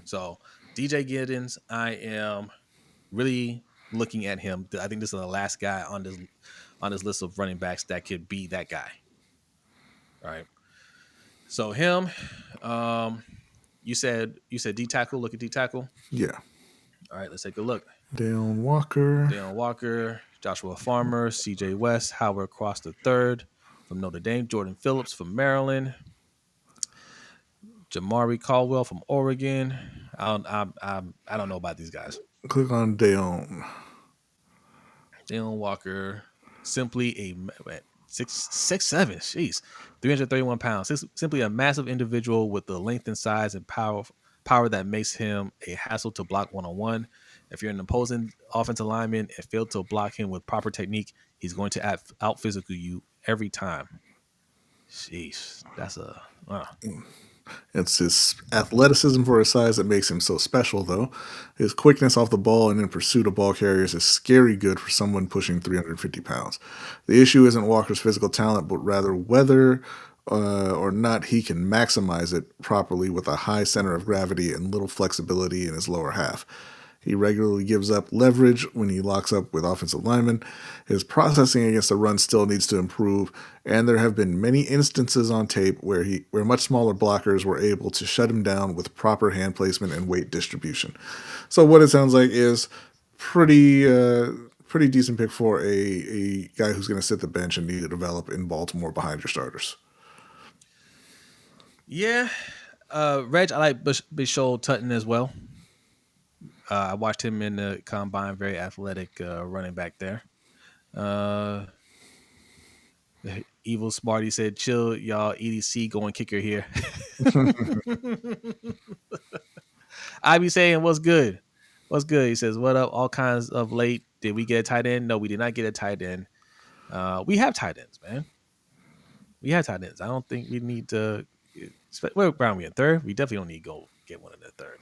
So DJ Giddens, I am really looking at him. I think this is the last guy on this list of running backs that could be that guy. All right. So him, you said D tackle. Look at D tackle. Yeah. All right, let's take a look. Deion Walker. Deion Walker, Joshua Farmer, C.J. West, Howard Cross the third from Notre Dame, Jordan Phillips from Maryland, Jamari Caldwell from Oregon. I don't know about these guys. Click on Deion. Deion Walker, simply a 6'7", jeez, 331 pounds. Simply a massive individual with the length and size and power that makes him a hassle to block one-on-one. If you're an opposing offensive lineman and fail to block him with proper technique, he's going to out physical you every time. Jeez, that's a It's his athleticism for his size that makes him so special, though. His quickness off the ball and in pursuit of ball carriers is scary good for someone pushing 350 pounds. The issue isn't Walker's physical talent, but rather whether or not he can maximize it properly with a high center of gravity and little flexibility in his lower half. He regularly gives up leverage when he locks up with offensive linemen. His processing against the run still needs to improve, and there have been many instances on tape where much smaller blockers were able to shut him down with proper hand placement and weight distribution. So what it sounds like is pretty decent pick for a guy who's going to sit the bench and need to develop in Baltimore behind your starters. Yeah. Reg, I like Bishol Tutton as well. I watched him in the combine, very athletic running back there. Evil Smarty said, chill, y'all, EDC going kicker here. I be saying, what's good? What's good? He says, what up? All kinds of late. Did we get a tight end? No, we did not get a tight end. We have tight ends, man. We have tight ends. I don't think we need to. Where are we in third? We definitely don't need to go get one in the third.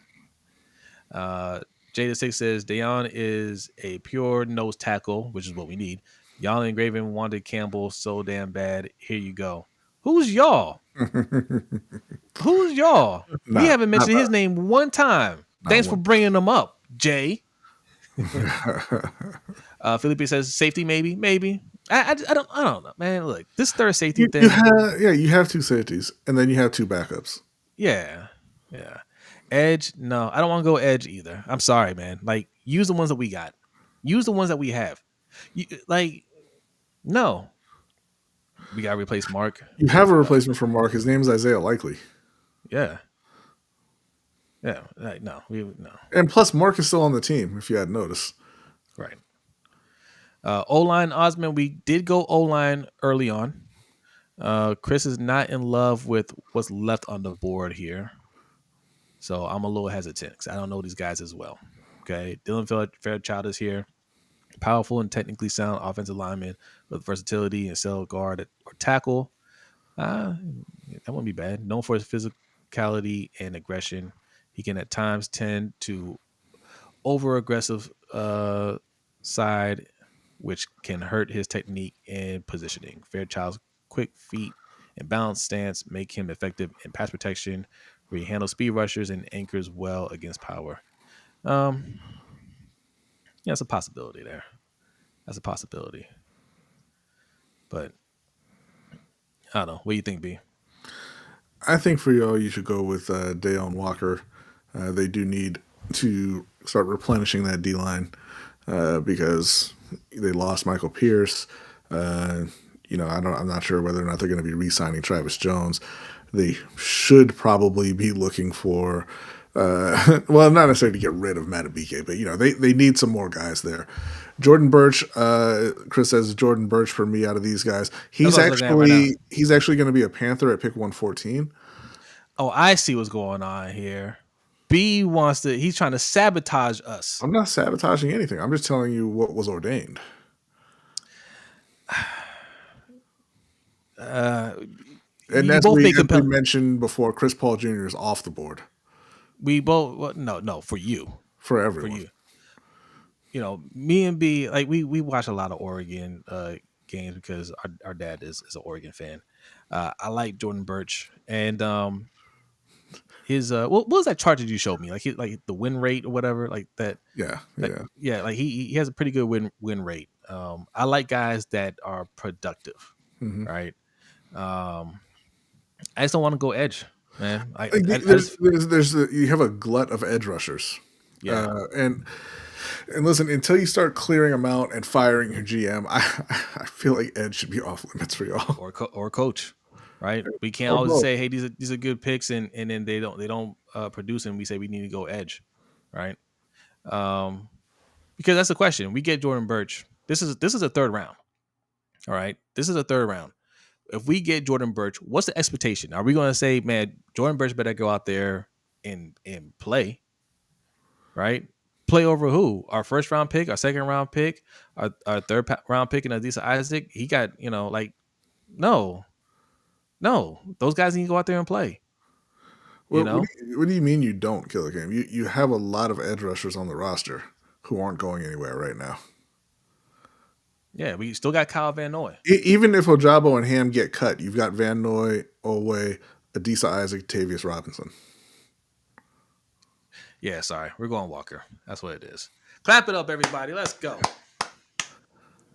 Jada6 says Deion is a pure nose tackle, which is what we need. Y'all and Graven wanted Campbell so damn bad. Here you go. Who's y'all? Who's y'all? We haven't mentioned his name one time. Thanks for bringing him up, Jay. Felipe says safety, maybe. I don't know, man. Look, this third safety thing. You have two safeties, and then you have two backups. Yeah. Edge, no, I don't want to go edge either. I'm sorry, man. Like, use the ones that we got. Use the ones that we have. No. We got to replace Mark. You have a replacement for Mark. His name is Isaiah Likely. Yeah. No. And plus, Mark is still on the team, if you hadn't noticed. Right. O-line Osman, we did go O-line early on. Chris is not in love with what's left on the board here. So I'm a little hesitant because I don't know these guys as well. Okay. Dylan Fairchild is here. Powerful and technically sound offensive lineman with versatility and cell guard or tackle. That wouldn't be bad. Known for his physicality and aggression. He can at times tend to over-aggressive side, which can hurt his technique and positioning. Fairchild's quick feet and balanced stance make him effective in pass protection, where he handles speed rushers and anchors well against power. That's a possibility there. That's a possibility. But I don't know. What do you think, B? I think for y'all, you should go with Deion Walker. They do need to start replenishing that D-line because they lost Michael Pierce. I'm not sure whether or not they're going to be re-signing Travis Jones. They should probably be looking for, not necessarily to get rid of Matabike, but they need some more guys there. Jordan Birch, Chris says Jordan Birch for me out of these guys. He's actually going to be a Panther at pick 114. Oh, I see what's going on here. B he's trying to sabotage us. I'm not sabotaging anything. I'm just telling you what was ordained. And that's we mentioned before, Chris Paul Jr. is off the board. We both no for you. For everyone. For you. Me and B, like we watch a lot of Oregon games because our dad is an Oregon fan. I like Jordan Birch, and his what was that chart that you showed me? Like the win rate or whatever, like that. Yeah. Yeah. Like he has a pretty good win rate. I like guys that are productive, Mm-hmm. right? I just don't want to go edge, man. Like, I just you have a glut of edge rushers, yeah. and listen, until you start clearing them out and firing your GM, I feel like edge should be off limits for y'all. Or coach, right? We can't Or always both. say, hey, these are good picks, and then they don't produce, and we say we need to go edge, right? Because that's the question. We get Jordan Birch. This is a third round. All right, this is a third round. If we get Jordan Birch, what's the expectation? Are we going to say, man, Jordan Birch better go out there and play, right? Play over who? Our first round pick, our second round pick, our third round pick, and Adisa Isaac. He got like no, those guys need to go out there and play. What do you mean you don't, Killer Game? You have a lot of edge rushers on the roster who aren't going anywhere right now. Yeah, we still got Kyle Van Noy. Even if Ojabo and Ham get cut, you've got Van Noy, Oweh, Adisa Isaac, Tavius Robinson. Yeah, sorry. We're going Walker. That's what it is. Clap it up, everybody. Let's go.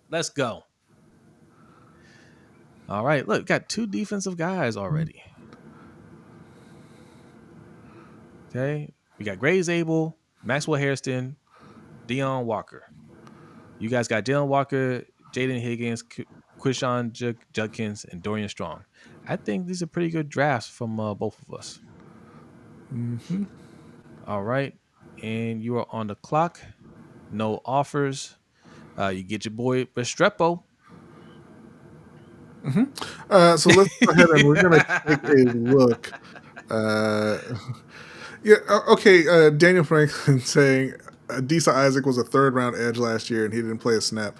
Let's go. All right. Look, got 2 defensive guys already. Okay. We got Graves Abel, Maxwell Hairston, Deion Walker. You guys got Dylan Walker, Jaden Higgins, Quishon Judkins, and Dorian Strong. I think these are pretty good drafts from both of us. Mm-hmm. All right. And you are on the clock. No offers. You get your boy Restrepo. Mm-hmm. So let's go ahead and we're going to take a look. Okay. Daniel Franklin saying Adisa Isaac was a third round edge last year and he didn't play a snap.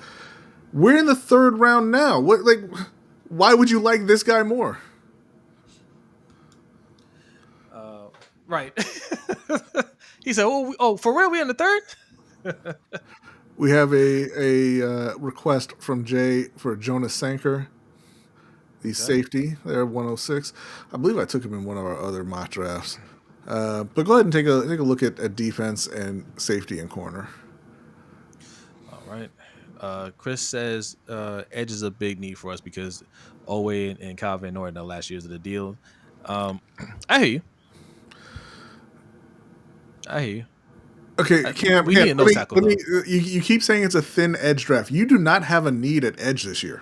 We're in the third round now. Why would you like this guy more? Right. He said, "Oh, for real? We in the third?" We have a request from Jay for Jonas Sanker, the safety there, 106. I believe I took him in one of our other mock drafts. But go ahead and take a look at defense and safety and corner. All right. Chris says edge is a big need for us because Oweh and Kyle Van Noy in the last years of the deal. I hear you. Okay, Cam. We need a nose tackle. You keep saying it's a thin edge draft. You do not have a need at edge this year.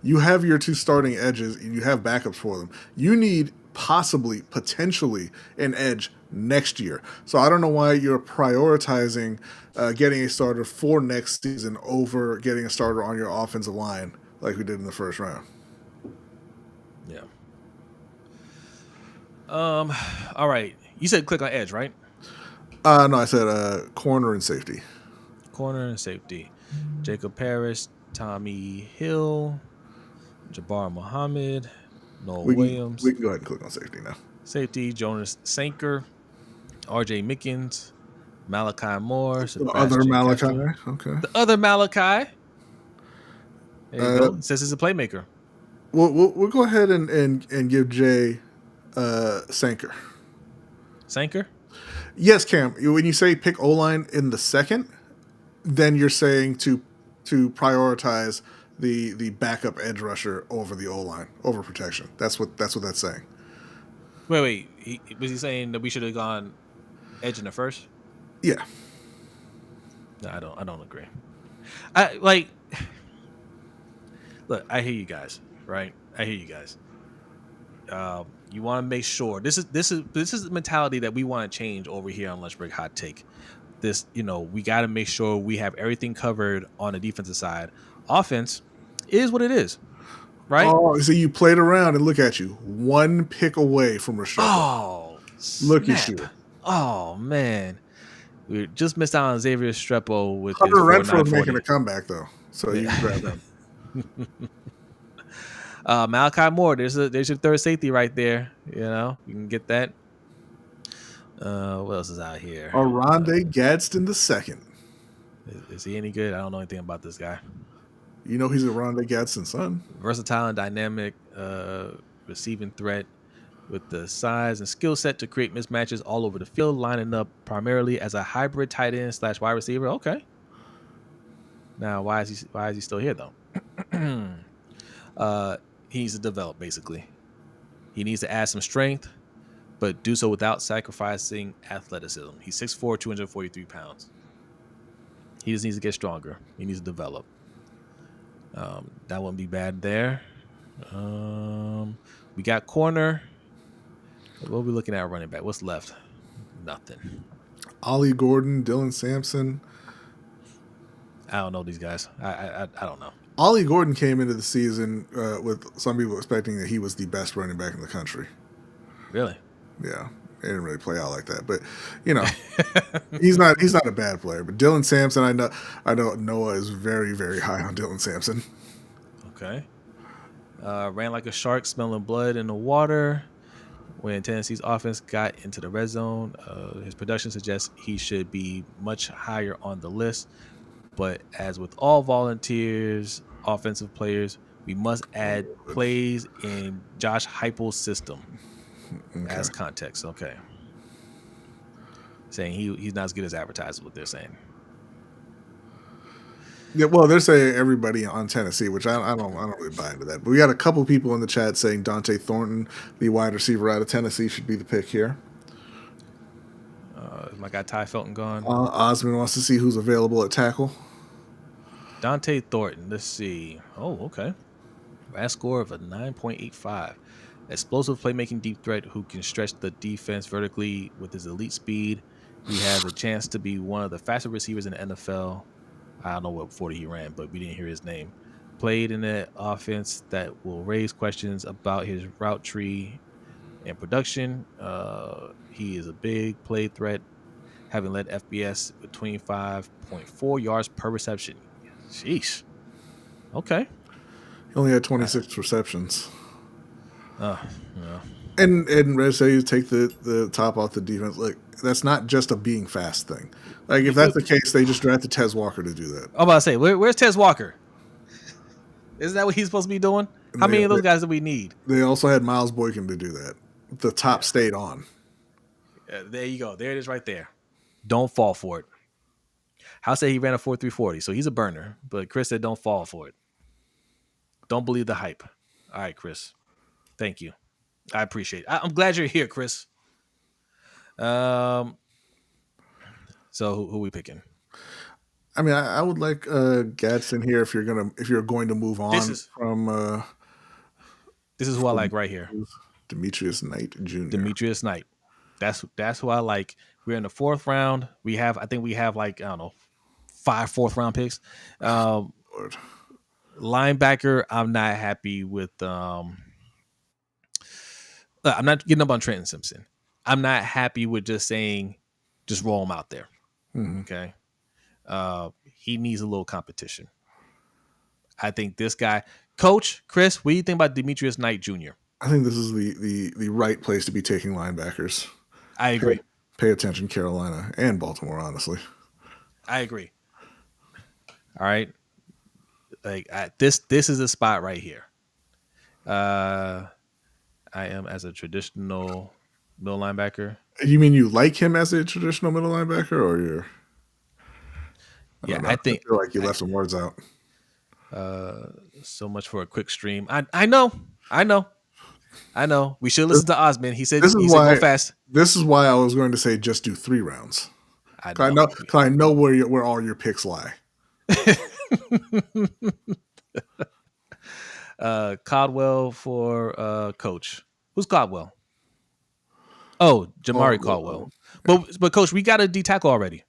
You have your 2 starting edges, and you have backups for them. You need potentially an edge next year. So I don't know why you're prioritizing getting a starter for next season over getting a starter on your offensive line like we did in the first round. Yeah. All right. You said click on edge, right? No, I said corner and safety. Corner and safety. Jacob Parrish, Tommy Hill, Jabbar Muhammad, Noel Williams. We can go ahead and click on safety now. Safety, Jonas Sanker, RJ Mickens, Malachi Moore. The other Malachi. Okay. The other Malachi. There you go. It says he's a playmaker. We'll go ahead and give Jay Sanker. Sanker? Yes, Cam. When you say pick O-line in the second, then you're saying to prioritize the backup edge rusher over the O-line, over protection. That's what that's saying. Wait. Was he saying that we should have gone edge in the first? Yeah. No, I don't agree. Look, I hear you guys, right? I hear you guys. You want to make sure this is the mentality that we want to change over here on Lunch Break Hot Take. This, we got to make sure we have everything covered on the defensive side. Offense is what it is, right? Oh, so you played around and look at you, 1 pick away from Rashad. Oh, look at you. Oh man, we just missed out on Xavier Strepo with Hunter his Renfro making a comeback though, so you can grab him. Malachi Moore, there's your third safety right there. You can get that. What else is out here? Aronde Gadsden the second. Is he any good? I don't know anything about this guy. You know he's Aronde Gadsden's son. Versatile and dynamic, receiving threat. with the size and skill set to create mismatches all over the field, lining up primarily as a hybrid tight end / wide receiver. Okay. Now, why is he still here though? He needs to develop. Basically, he needs to add some strength, but do so without sacrificing athleticism. He's 6'4", 243 pounds. He just needs to get stronger. He needs to develop. That wouldn't be bad there. We got corner. What are we looking at running back? What's left? Nothing. Ollie Gordon, Dylan Sampson. I don't know these guys. I don't know. Ollie Gordon came into the season with some people expecting that he was the best running back in the country. Really? Yeah. He didn't really play out like that, but he's not a bad player. But Dylan Sampson, I know Noah is very, very high on Dylan Sampson. Okay. Ran like a shark, smelling blood in the water. When Tennessee's offense got into the red zone, his production suggests he should be much higher on the list. But as with all volunteers, offensive players, we must add plays in Josh Heupel's system as context. Okay. Saying he's not as good as advertised, what they're saying. Yeah, well, they're saying everybody on Tennessee, which I don't really buy into that. But we got a couple people in the chat saying Dante Thornton, the wide receiver out of Tennessee, should be the pick here. My guy Ty Felton gone. Osmond wants to see who's available at tackle. Dante Thornton. Let's see. Oh, okay. RAS score of a 9.85. Explosive playmaking deep threat who can stretch the defense vertically with his elite speed. He has a chance to be one of the fastest receivers in the NFL. I don't know what 40 he ran, but we didn't hear his name. Played in an offense that will raise questions about his route tree and production. He is a big play threat, having led FBS between 5.4 yards per reception. Sheesh. Okay. He only had 26 receptions. Yeah. And Red say you take the top off the defense. Like, that's not just a being fast thing. Like, if that's the case, they just drafted Tez Walker to do that. I'm about to say, where's Tez Walker? Isn't that what he's supposed to be doing? How many of those guys do we need? They also had Miles Boykin to do that. The top stayed on. There you go. There it is right there. Don't fall for it. House said he ran a 4.340, so he's a burner. But Chris said don't fall for it. Don't believe the hype. All right, Chris. Thank you. I appreciate it. I'm glad you're here, Chris. So who we picking? I mean, I would like Gadsden here if you're going to move on from. This is who I like right here. Demetrius Knight Jr. Demetrius Knight. That's who I like. We're in the 4th round. I think we have like, I don't know, 5 4th-round picks. Linebacker, I'm not happy with. I'm not getting up on Trenton Simpson. I'm not happy with just saying, just roll him out there. Mm-hmm. Okay. He needs a little competition. I think this guy, Coach Chris, what do you think about Demetrius Knight Jr.? I think this is the right place to be taking linebackers. I agree. Pay attention, Carolina and Baltimore, honestly. I agree. All right. Like this is a spot right here. I am as a traditional middle linebacker. You mean you like him as a traditional middle linebacker, or you're? I think I feel like you left some words out. So much for a quick stream. I know. We should listen to Osmond. He said go fast. This is why I was going to say just do 3 rounds. I know where all your picks lie. Caldwell for Coach. Who's Caldwell? Oh, Jamari Caldwell. But Coach, we got a D tackle already.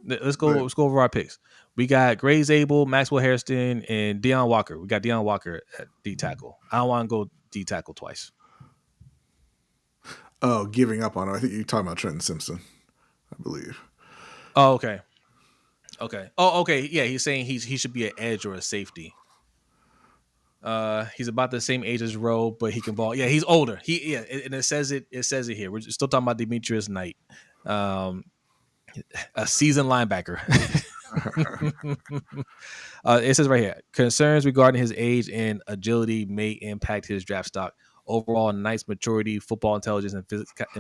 Let's go. Right. Let's go over our picks. We got Grays Abel, Maxwell Hairston, and Deion Walker. We got Deion Walker at D tackle. I don't want to go D tackle twice. Oh, giving up on it. I think you're talking about Trenton Simpson, I believe. Oh, okay. Oh, okay. Yeah, he's saying he should be an edge or a safety. He's about the same age as Rowe, but he can ball. Yeah, he's older. And it says it here. We're still talking about Demetrius Knight, a seasoned linebacker. It says right here, concerns regarding his age and agility may impact his draft stock. overall nice maturity, football intelligence, and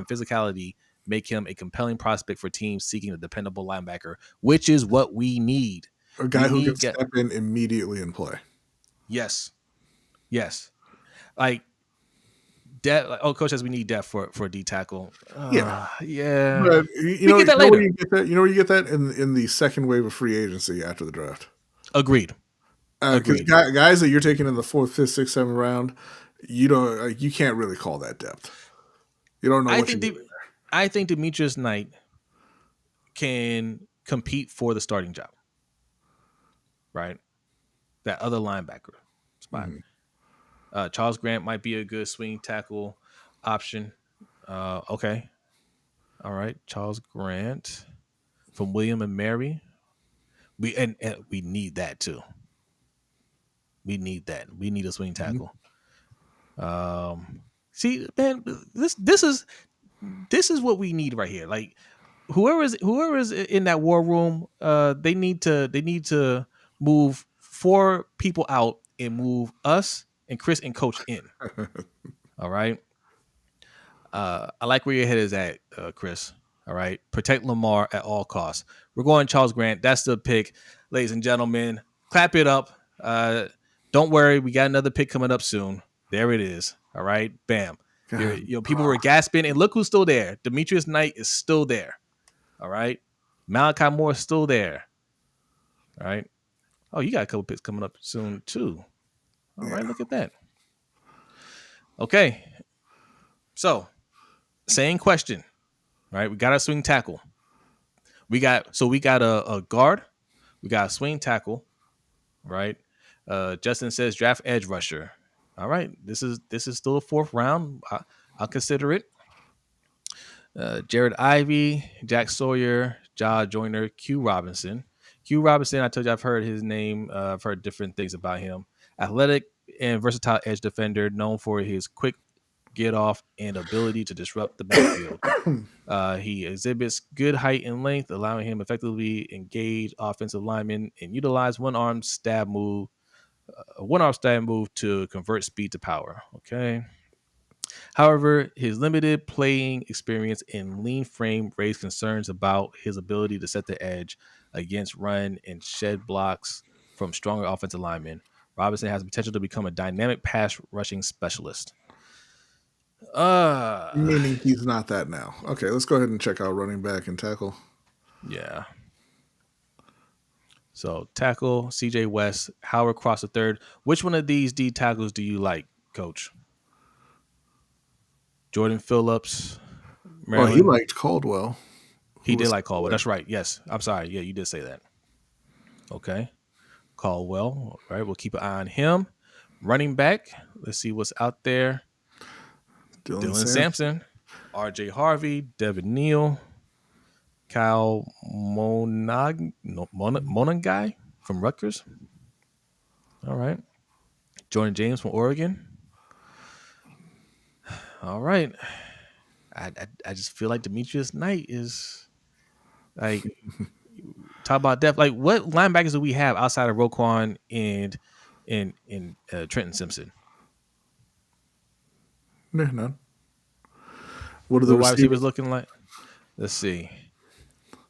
physicality make him a compelling prospect for teams seeking a dependable linebacker, which is what we need. A guy who can step in immediately and play. Yes. Like depth. Like, coach says we need depth for D tackle. Yeah. But we get that later. You know where you get that in the second wave of free agency after the draft. Agreed. Because guys that you're taking in the 4th, 5th, 6th, 7th round, you can't really call that depth. You don't know. I think Demetrius Knight can compete for the starting job. Right, that other linebacker spot. Mm-hmm. Charles Grant might be a good swing tackle option. Okay, all right, Charles Grant from William and Mary. We need that too. We need that. We need a swing tackle. Mm-hmm. See, man, this is what we need right here. Like whoever is in that war room, they need to move 4 people out and move us and Chris and Coach in. All right. I like where your head is at, Chris. All right. Protect Lamar at all costs. We're going Charles Grant. That's the pick, ladies and gentlemen. Clap it up. Don't worry. We got another pick coming up soon. There it is. All right. Bam. People were gasping, and look who's still there. Demetrius Knight is still there. All right. Malachi Moore is still there. All right. Oh, you got a couple picks coming up soon, too. All right. Look at that. Okay. So, same question. Right. We got a swing tackle. We got a guard. We got a swing tackle. Right. Justin says draft edge rusher. All right. This is still a 4th round. I'll consider it. Jared Ivey, Jack Sawyer, Ja Joyner, Q Robinson. I told you I've heard his name. I've heard different things about him. Athletic and versatile edge defender, known for his quick get off and ability to disrupt the backfield. He exhibits good height and length, allowing him effectively engage offensive linemen and utilize one-arm stab move to convert speed to power. Okay. However, his limited playing experience and lean frame raised concerns about his ability to set the edge against run and shed blocks from stronger offensive linemen. Robinson has the potential to become a dynamic pass rushing specialist. Meaning he's not that now. Okay, let's go ahead and check out running back and tackle. Yeah. So tackle, CJ West, Howard Cross III. Which one of these D tackles do you like, Coach? Jordan Phillips. Maryland. Well, he liked Caldwell. He did like Caldwell. That's right. Yes. I'm sorry. Yeah, you did say that. Okay. Caldwell. All right. We'll keep an eye on him. Running back. Let's see what's out there. Dylan Sampson. RJ Harvey. Devin Neal. Kyle Monagai from Rutgers. All right. Jordan James from Oregon. All right. I just feel like Demetrius Knight is like talk about depth. Like what linebackers do we have outside of Roquan and Trenton Simpson? None. What are the wide receivers looking like? Let's see.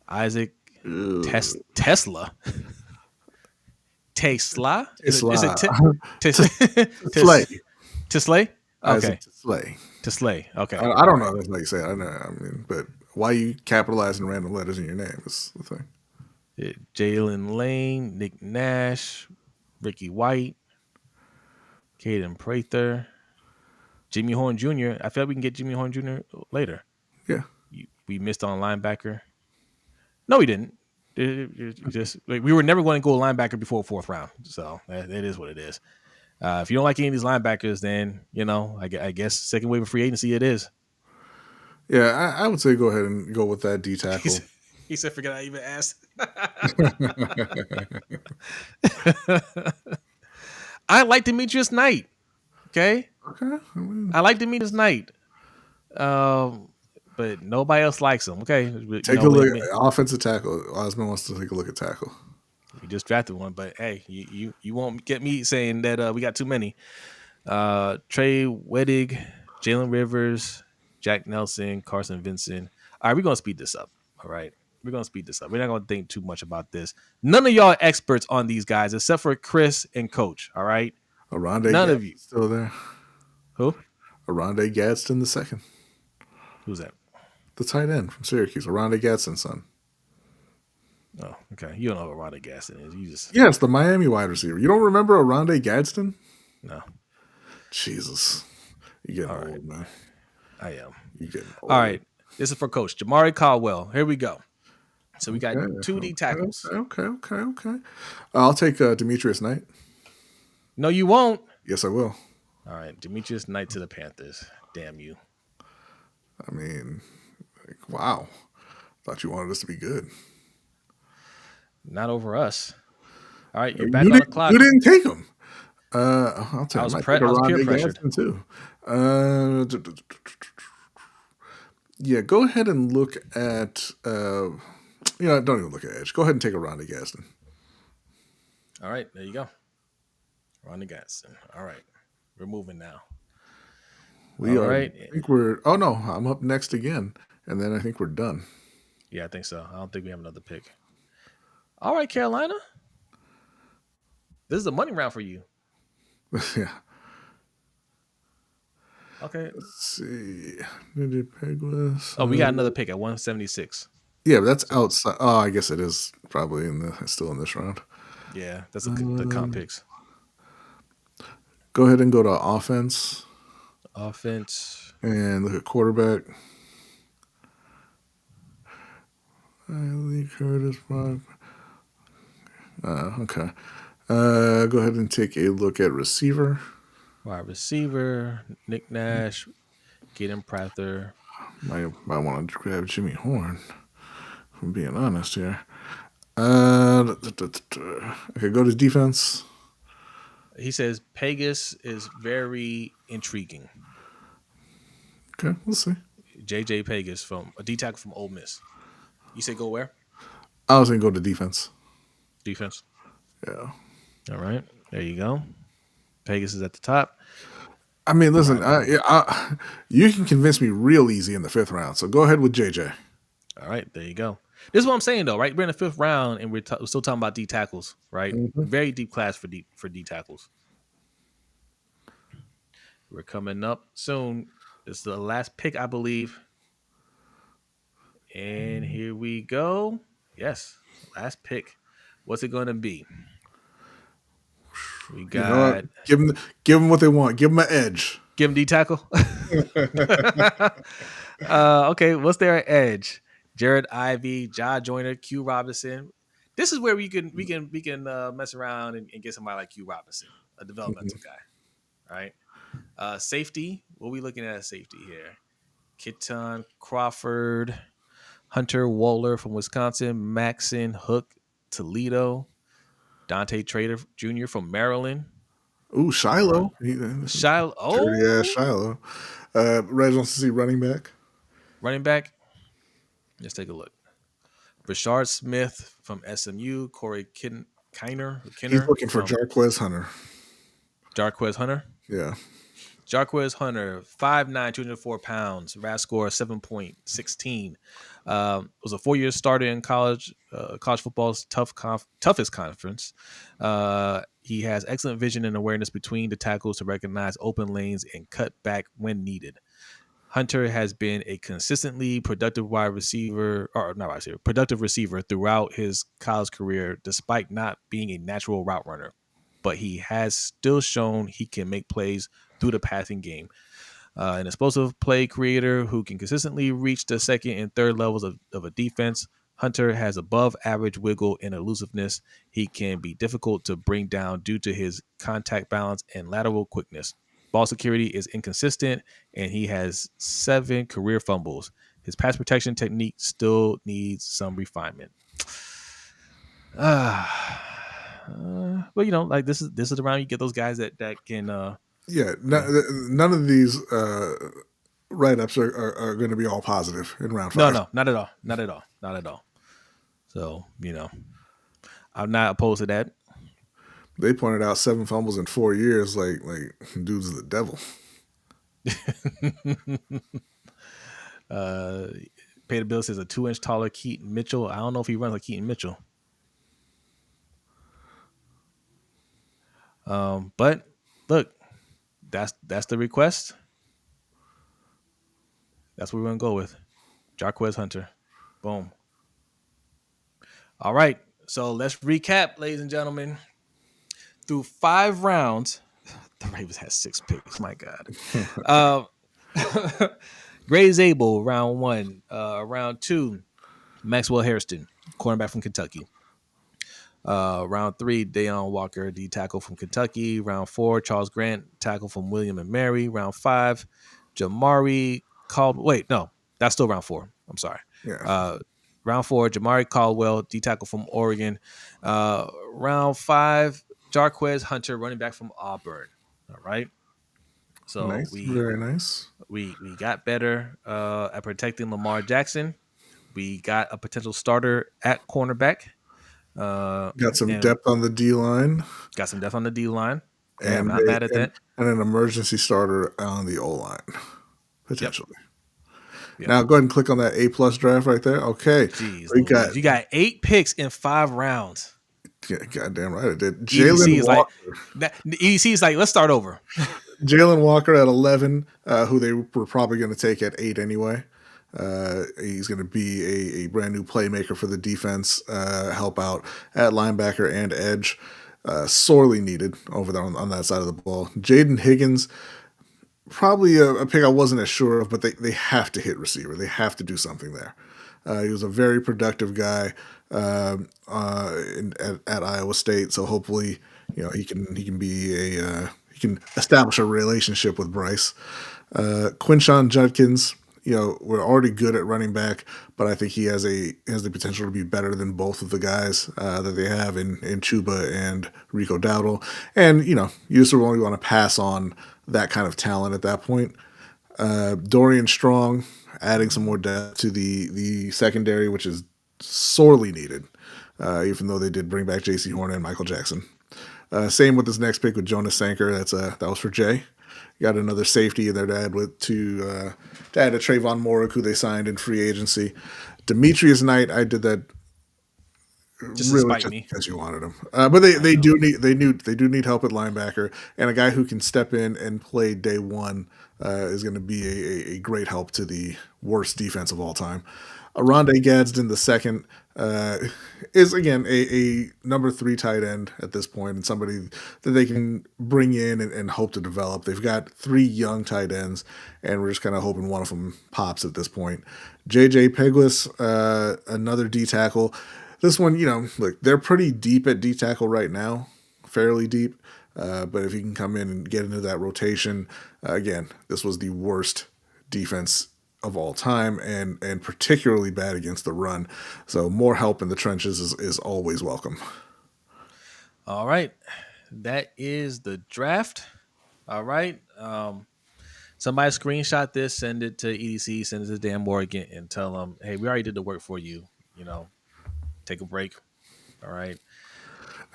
Isaac Tesla. Tesla? Is it Teslay? Okay. Teslay. Okay. I don't know. That's how you say it. I know. I mean, but why you capitalizing random letters in your name is the thing. Jalen Lane, Nick Nash, Ricky White, Caden Prather, Jimmy Horn Jr. I feel like we can get Jimmy Horn Jr. later. Yeah. We missed on linebacker. No, we didn't. We were never going to go linebacker before 4th round. So it is what it is. If you don't like any of these linebackers, then, I guess second wave of free agency it is. Yeah, I would say go ahead and go with that D tackle. He said, forget I even asked. I like Demetrius Knight. Okay. I like Demetrius Knight. But nobody else likes him. Okay. Take a look at offensive tackle. Osmond wants to take a look at tackle. We just drafted one, but hey, you won't get me saying that we got too many. Trey Wedig, Jalen Rivers, Jack Nelson, Carson Vincent. All right, we're gonna speed this up. All right. We're gonna speed this up. We're not gonna think too much about this. None of y'all are experts on these guys except for Chris and Coach. All right. Aronde None of Gadsden you. still there. Who? Aronde Gadsden the second. Who's that? The tight end from Syracuse. Aronde Gadsden's son. Oh, okay. You don't know who Ronda Gaston is. You just Yes, the Miami wide receiver. You don't remember Aronde Gadsden? no. Jesus. You're getting old, man. I am. You're getting old. All right. This is for Coach Jamari Caldwell. Here we go. So we got 2 D tackles. Okay. I'll take Demetrius Knight. No, you won't. Yes, I will. All right. Demetrius Knight to the Panthers. Damn you. I mean, wow. Thought you wanted us to be good. Not over us. All right. You're back on the clock. You didn't take him. I'll take I was Aronde peer pressured. Gadsden too. Yeah, go ahead and look at. Don't even look at edge. Go ahead and take Aronde Gadsden. All right, there you go. Ronda Gadsden. All right, we're moving now. I think we're. Oh no, I'm up next again, and then I think we're done. Yeah, I think so. I don't think we have another pick. All right, Carolina. This is a money round for you. Yeah. Okay. Let's see. Pegless. Oh, we got another pick at 176. Yeah, but that's outside. Oh, I guess it is probably still in this round. Yeah, that's the comp picks. Go ahead and go to offense. Offense. And look at quarterback. Lee Curtis. Okay. Go ahead and take a look at receiver. Wide receiver. Nick Nash. Gideon Prather. Might want to grab Jimmy Horn. If I'm being honest here. Okay, go to defense. He says Pegas is very intriguing. Okay, we'll see. JJ Pegas from a D tackle from Ole Miss. You say go where? I was going to go to defense. Defense. Yeah. All right. There you go. Pegas is at the top. I mean, listen, you can convince me real easy in the 5th round. So go ahead with JJ. All right. There you go. This is what I'm saying, though, right? We're in the 5th round, and we're still talking about D tackles, right? Mm-hmm. Very deep class for D tackles. We're coming up soon. This is the last pick, I believe. And here we go. Yes, last pick. What's it going to be? We got. Give them what they want. Give them an edge. Give them D tackle. Okay, what's their edge? Jared Ivey, Ja Joyner, Q Robinson. This is where we can mess around and get somebody like Q Robinson, a developmental guy. All right. Safety. What are we looking at safety here? Keaton Crawford, Hunter Wohler from Wisconsin, Maxon Hook, Toledo, Dante Trader Jr. from Maryland. Ooh, Shiloh. Shiloh. Oh, yeah, Shiloh. Reg wants to see running back. Running back. Let's take a look. Rashard Smith from SMU, Corey Kiner. He's looking for Jarquez Hunter. Jarquez Hunter? Yeah. Jarquez Hunter, 5'9", 204 pounds, RAS score 7.16. Was a 4-year starter in college football's toughest conference. He has excellent vision and awareness between the tackles to recognize open lanes and cut back when needed. Hunter has been a consistently productive receiver throughout his college career, despite not being a natural route runner. But he has still shown he can make plays through the passing game. An explosive play creator who can consistently reach the second and third levels of a defense. Hunter has above average wiggle and elusiveness. He can be difficult to bring down due to his contact balance and lateral quickness. Ball security is inconsistent, and he has 7 career fumbles. His pass protection technique still needs some refinement. Well, like this is the round you get those guys that can. None of these write-ups are going to be all positive in round 5. No, not at all. So I'm not opposed to that. They pointed out 7 fumbles in 4 years. Like dude's the devil. Pay the bill says a 2-inch taller Keaton Mitchell. I don't know if he runs like Keaton Mitchell. But look, that's the request. That's what we're gonna go with. Jarquez Hunter. Boom. All right. So let's recap, ladies and gentlemen. Through 5 rounds, the Ravens had 6 picks. My God. Gray Zabel, round 1. Round 2, Maxwell Hairston, cornerback from Kentucky. Round 3, Deion Walker, D tackle from Kentucky. Round 4, Charles Grant, tackle from William and Mary. Round 5, Jamari Caldwell. Wait, no, that's still round 4. I'm sorry. Yeah. Round 4, Jamari Caldwell, D tackle from Oregon. Round 5, Jarquez Hunter, running back from Auburn. All right. So Nice. Very nice. We got better at protecting Lamar Jackson. We got a potential starter at cornerback. Got some depth on the D line. Got some depth on the D line. Okay, And I'm not mad at that. And an emergency starter on the O line, potentially. Yep. Now go ahead and click on that A+ draft right there. Okay. Jeez, you got 8 picks in 5 rounds. Yeah, goddamn right it did. Jalen Walker. EDC is like, let's start over. Jalen Walker at 11, who they were probably going to take at 8 anyway. He's going to be a brand new playmaker for the defense, help out at linebacker and edge. Sorely needed over there on that side of the ball. Jaden Higgins, probably a pick I wasn't as sure of, but they have to hit receiver. They have to do something there. He was a very productive guy at Iowa State, so hopefully, he can be he can establish a relationship with Bryce. Quinshon Judkins, we're already good at running back, but I think he has the potential to be better than both of the guys that they have in Chuba and Rico Dowdle. And, you just only want to pass on that kind of talent at that point. Dorian Strong, adding some more depth to the secondary, which is sorely needed, even though they did bring back J.C. Horn and Michael Jackson. Same with this next pick with Jonas Sanker. That was for Jay. Got another safety in there to add to add to Trayvon Moorick, who they signed in free agency. Demetrius Knight, I did that just really just because you wanted him. But they do need help at linebacker, and a guy who can step in and play day one is going to be a great help to the worst defense of all time. Rondé Gadsden the second is again a number 3 tight end at this point, and somebody that they can bring in and hope to develop. They've got 3 young tight ends, and we're just kind of hoping one of them pops at this point. JJ Peglis, another D tackle. This one, look, they're pretty deep at D tackle right now, fairly deep. But if he can come in and get into that rotation, again, this was the worst defense of all time, and particularly bad against the run. So more help in the trenches is always welcome. All right. That is the draft. All right. Somebody screenshot this, send it to EDC, send it to Dan Morgan, and tell them, hey, we already did the work for you. Take a break. All right.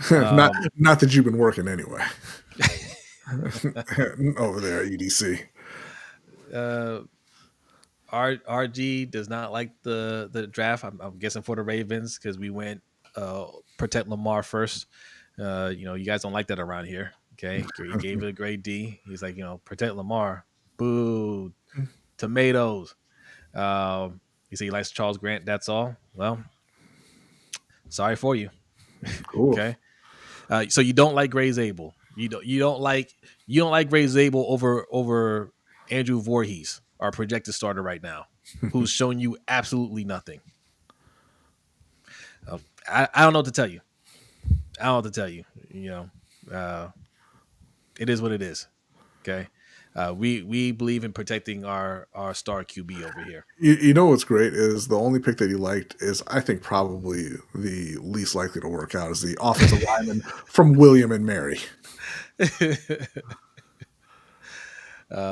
Not that you've been working anyway. Over there at EDC. RG does not like the draft. I'm guessing for the Ravens because we went protect Lamar first. You guys don't like that around here. Okay, he gave it a grade D. He's like, protect Lamar. Boo, tomatoes. He said he likes Charles Grant. That's all. Well, sorry for you. Cool. Okay. So you don't like Gray Zabel. You don't like Gray Zabel over Andrew Voorhees, our projected starter right now, who's shown you absolutely nothing. I don't know what to tell you. It is what it is. Okay. We believe in protecting our star QB over here. You know what's great is the only pick that you liked is, I think, probably the least likely to work out, is the offensive lineman from William and Mary.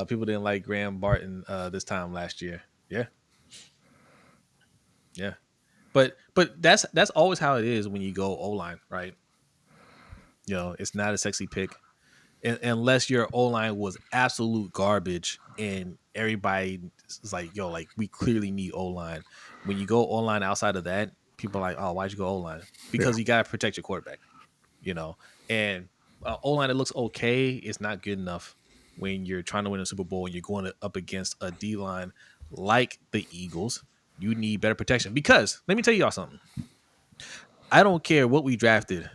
People didn't like Graham Barton this time last year. Yeah. But that's always how it is when you go O-line, right? You know, it's not a sexy pick unless your O line was absolute garbage and everybody is like, yo, like we clearly need O line. When you go O line outside of that, people are like, oh, why'd you go O line? Yeah. Because you gotta protect your quarterback, you know. And O line that looks okay is not good enough when you're trying to win a Super Bowl and you're going up against a D line like the Eagles. You need better protection because let me tell y'all something. I don't care what we drafted.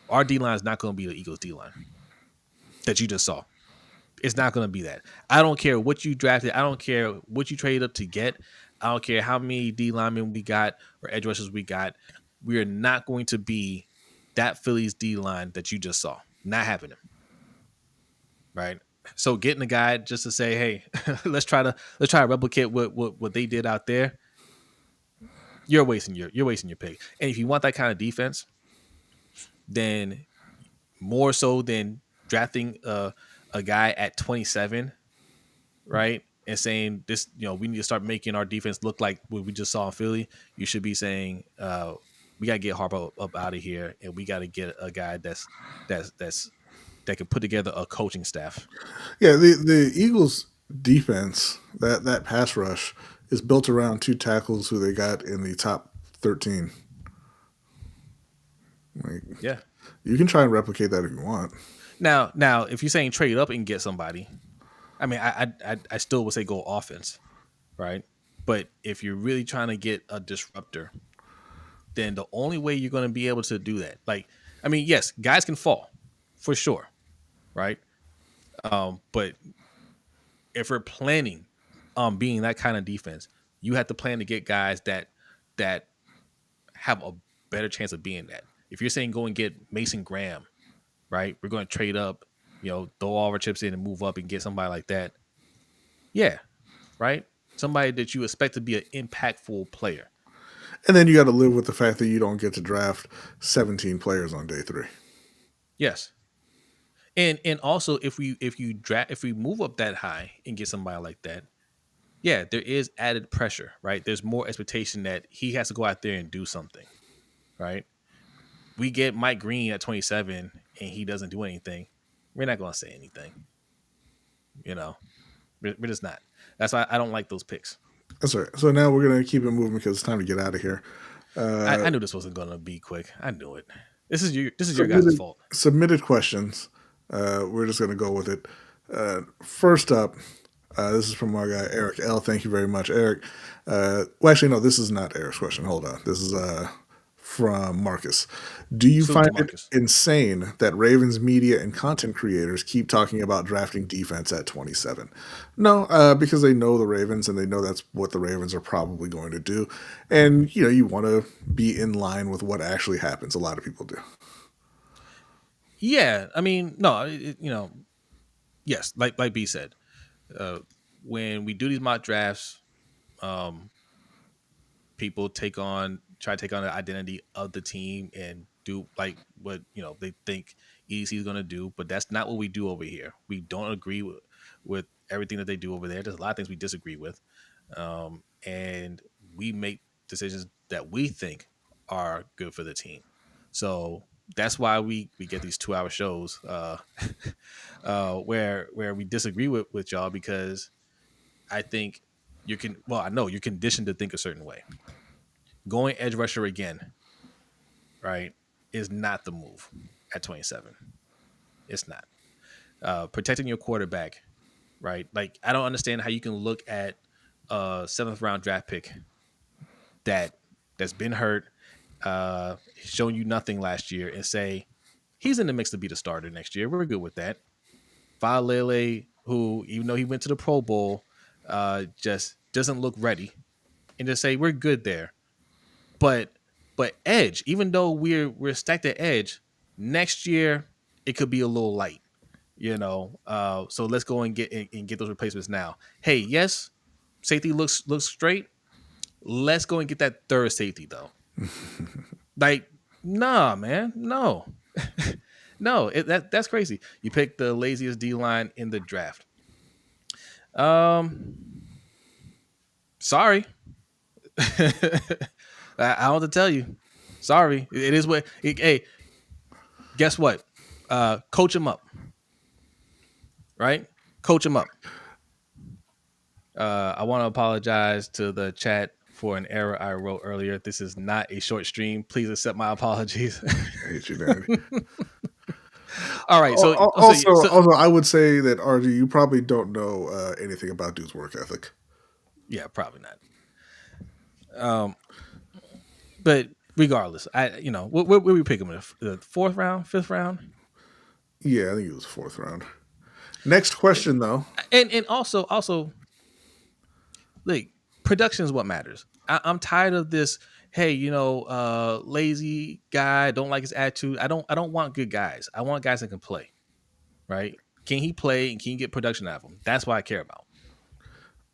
Our D line is not going to be the Eagles D line that you just saw. It's not going to be that. I don't care what you drafted. I don't care what you traded up to get. I don't care how many D linemen we got or edge rushers we got. We are not going to be that Phillies D line that you just saw. Not happening. Right. So getting a guy just to say, hey, let's try to replicate what they did out there. You're wasting your pick. And if you want that kind of defense, then more so than drafting a guy at 27, right? And saying this, you know, we need to start making our defense look like what we just saw in Philly. You should be saying, we gotta get Harbaugh up out of here, and we gotta get a guy that can put together a coaching staff. Yeah, the Eagles defense, that pass rush is built around two tackles who they got in the top 13. Like, Yeah. you can try and replicate that if you want. Now, if you're saying trade up and get somebody, I mean, I still would say go offense, right? But if you're really trying to get a disruptor, then the only way you're going to be able to do that, like, I mean, yes, guys can fall for sure, right? But if we're planning on being that kind of defense, you have to plan to get guys that have a better chance of being that. If you're saying go and get Mason Graham, right? We're going to trade up, you know, throw all our chips in and move up and get somebody like that. Yeah, right? Somebody that you expect to be an impactful player. And then you got to live with the fact that you don't get to draft 17 players on day 3. Yes. And also if we move up that high and get somebody like that, yeah, there is added pressure, right? There's more expectation that he has to go out there and do something, right? We get Mike Green at 27 and he doesn't do anything. We're not going to say anything. You know, we're just not. That's why I don't like those picks. That's right. So now we're going to keep it moving because it's time to get out of here. I knew this wasn't going to be quick. I knew it. This is your guys' fault. Submitted questions. We're just going to go with it. First up, this is from our guy, Eric L. Thank you very much, Eric. Well, actually, no, this is not Eric's question. Hold on. This is from Marcus. Do you find it insane that Ravens media and content creators keep talking about drafting defense at 27? No, because they know the Ravens and they know that's what the Ravens are probably going to do. And, you know, you want to be in line with what actually happens. A lot of people do. Yeah, I mean, no, you know, yes, like B said, when we do these mock drafts, people try to take on the identity of the team and do like what, you know, they think EDC is going to do, but that's not what we do over here. We don't agree with everything that they do over there. There's a lot of things we disagree with, and we make decisions that we think are good for the team. So that's why we get these 2-hour shows where we disagree with y'all, because I think I know you're conditioned to think a certain way. Going edge rusher again, right, is not the move at 27. It's not. Protecting your quarterback, right? Like, I don't understand how you can look at a 7th round draft pick that's been hurt, shown you nothing last year, and say he's in the mix to be the starter next year. We're good with that. Falele, who, even though he went to the Pro Bowl, just doesn't look ready, and just say we're good there. But edge, even though we're stacked at edge, next year it could be a little light, you know. So let's go and get those replacements now. Hey, yes, safety looks straight. Let's go and get that third safety though. Like, nah, man, no, no, that's crazy. You picked the laziest D line in the draft. Sorry. I don't have to tell you. Sorry. It is what. Hey, guess what? Coach him up, right? Coach him up. I want to apologize to the chat for an error I wrote earlier. This is not a short stream. Please accept my apologies. I hate you, Danny. All right. Also, I would say that RG, you probably don't know anything about dude's work ethic. Yeah, probably not. But regardless, where we pick him in the 4th round, 5th round. Yeah, I think it was 4th round. Next question, though, and also, like, production is what matters. I'm tired of this. Hey, lazy guy. Don't like his attitude. I don't want good guys. I want guys that can play. Right? Can he play and can he get production out of him? That's what I care about.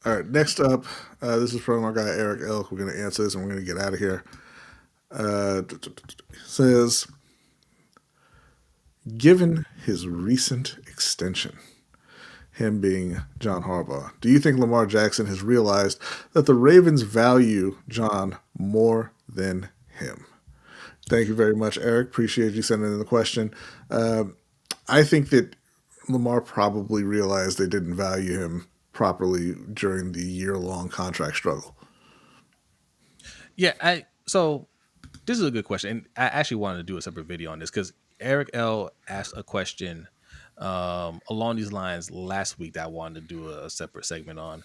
All right. Next up, this is from our guy Eric Elk. We're going to answer this and we're going to get out of here. Says, given his recent extension, him being John Harbaugh, do you think Lamar Jackson has realized that the Ravens value John more than him? Thank you very much, Eric. Appreciate you sending in the question. I think that Lamar probably realized they didn't value him properly during the year-long contract struggle. Yeah, so this is a good question, and I actually wanted to do a separate video on this because Eric L asked a question along these lines last week that I wanted to do a separate segment on.